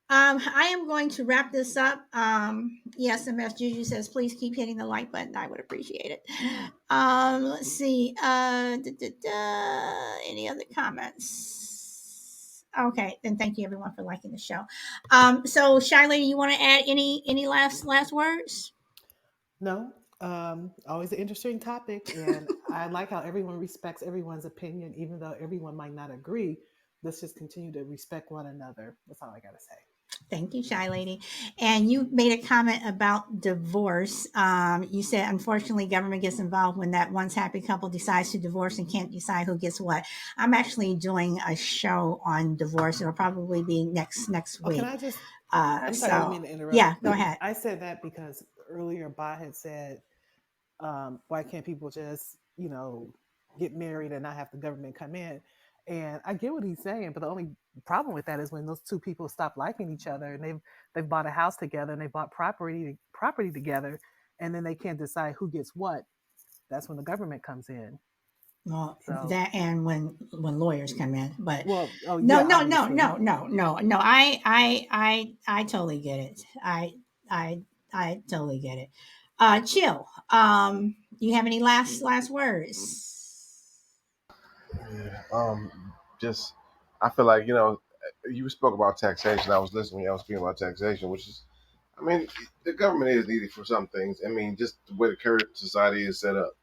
I am going to wrap this up. Yes, MS Juju says, please keep hitting the like button. I would appreciate it. Let's see. Any other comments? Okay, then thank you everyone for liking the show. So Shy Lady, you want to add any last words? No, always an interesting topic, and I like how everyone respects everyone's opinion, even though everyone might not agree. Let's just continue to respect one another. That's all I gotta say. Thank you, Shy Lady. And you made a comment about divorce. You said, unfortunately, government gets involved when that once happy couple decides to divorce and can't decide who gets what. I'm actually doing a show on divorce. It'll probably be next Oh, can week. I just? I'm sorry, I don't So mean to interrupt. yeah, go ahead. I said that because earlier Ba had said, why can't people just, get married and not have the government come in? And I get what he's saying, but the only problem with that is when those two people stop liking each other and they've bought a house together and they bought property together, and then they can't decide who gets what. That's when the government comes in. Well, So, that and when lawyers come in, but well, oh no, yeah, no, no, obviously. no, no, no, no. I totally get it. I I totally get it. Chill. You have any last words? Yeah. Just I feel like you spoke about taxation. I was listening. I was speaking about taxation, which is, I mean, the government is needed for some things. I mean, just the way the current society is set up.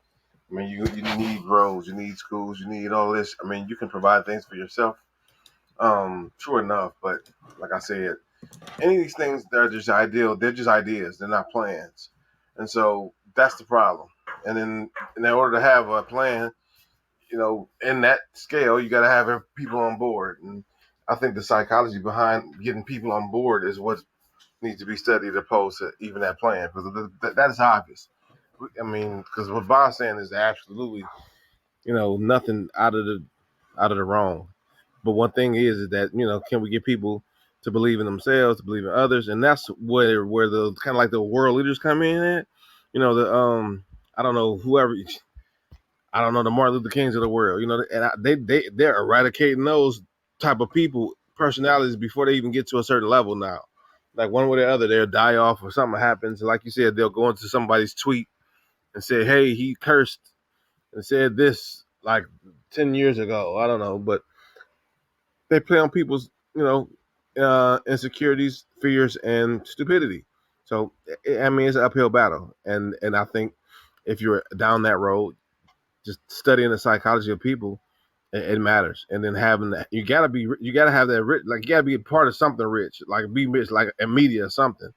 I mean, you need roads, you need schools, you need all this. I mean, you can provide things for yourself. True enough, but like I said, any of these things they're just ideal. They're just ideas. They're not plans, and so that's the problem. And then, in order to have a plan, in that scale, you got to have people on board. And I think the psychology behind getting people on board is what needs to be studied, opposed to even that plan, because that is obvious. I mean, because what Bob's saying is absolutely, nothing out of the wrong. But one thing is that can we get people to believe in themselves, to believe in others, and that's where the kind of like the world leaders come in at. The I don't know whoever. I don't know the Martin Luther Kings of the world, and they're eradicating those type of people personalities before they even get to a certain level now. Like one way or the other, they'll die off or something happens. Like you said, they'll go into somebody's tweet and say, "Hey, he cursed and said this like 10 years ago." I don't know, but they play on people's insecurities, fears, and stupidity. So I mean, it's an uphill battle, and I think if you're down that road, just studying the psychology of people, it matters. And then having that, you gotta have that rich, like you gotta be a part of something rich, like be rich, like a media or something.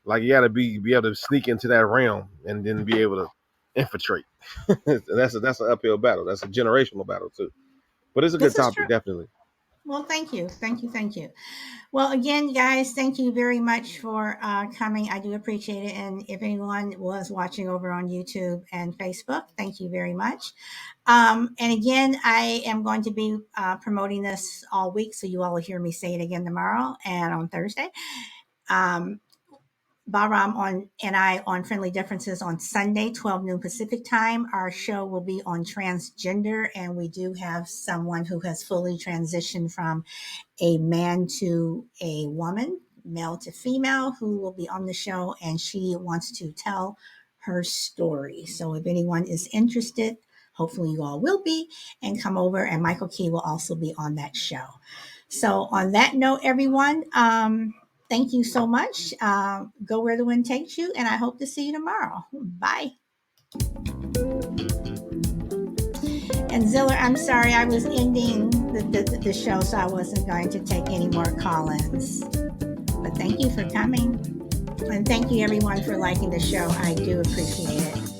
Like you gotta be able to sneak into that realm and then be able to infiltrate. That's an uphill battle. That's a generational battle too. But it's a good This is true. topic, definitely. Well, thank you. Well, again, guys, thank you very much for coming. I do appreciate it. And if anyone was watching over on YouTube and Facebook, thank you very much. And again, I am going to be promoting this all week, so you all will hear me say it again tomorrow and on Thursday. Um, Bahram and I on Friendly Differences on Sunday, 12 noon Pacific time. Our show will be on transgender, and we do have someone who has fully transitioned from a man to a woman, male to female, who will be on the show, and she wants to tell her story. So if anyone is interested, hopefully you all will be, and come over, and Michael Key will also be on that show. So on that note, everyone, thank you so much. Go where the wind takes you, and I hope to see you tomorrow. Bye. And Ziller, I'm sorry, I was ending the show, so I wasn't going to take any more call-ins. But thank you for coming. And thank you, everyone, for liking the show. I do appreciate it.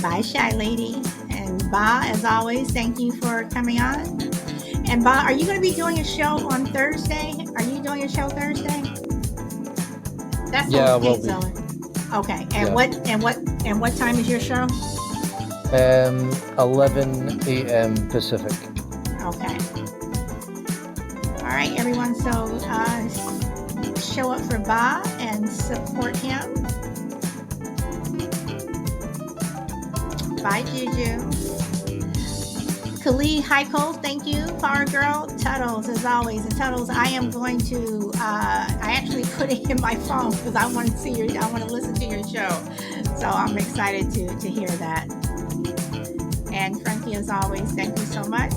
Bye, Shy Lady. And Ba, as always, thank you for coming on. And Ba, are you going to be doing a show on Thursday? Are you doing a show Thursday? That's Yeah, okay, will be. Ziller. Okay. And Yeah. what time is your show? 11 a.m. Pacific. Okay. All right, everyone. So show up for Ba and support him. Bye, Juju. Khalid Heiko, thank you. Power Girl, Tuttles, as always. And Tuttles, I am going to, I actually put it in my phone because I want to listen to your show. So I'm excited to hear that. And Frankie, as always, thank you so much.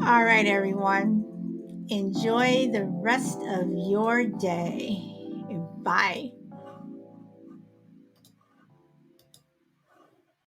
All right, everyone. Enjoy the rest of your day. Bye.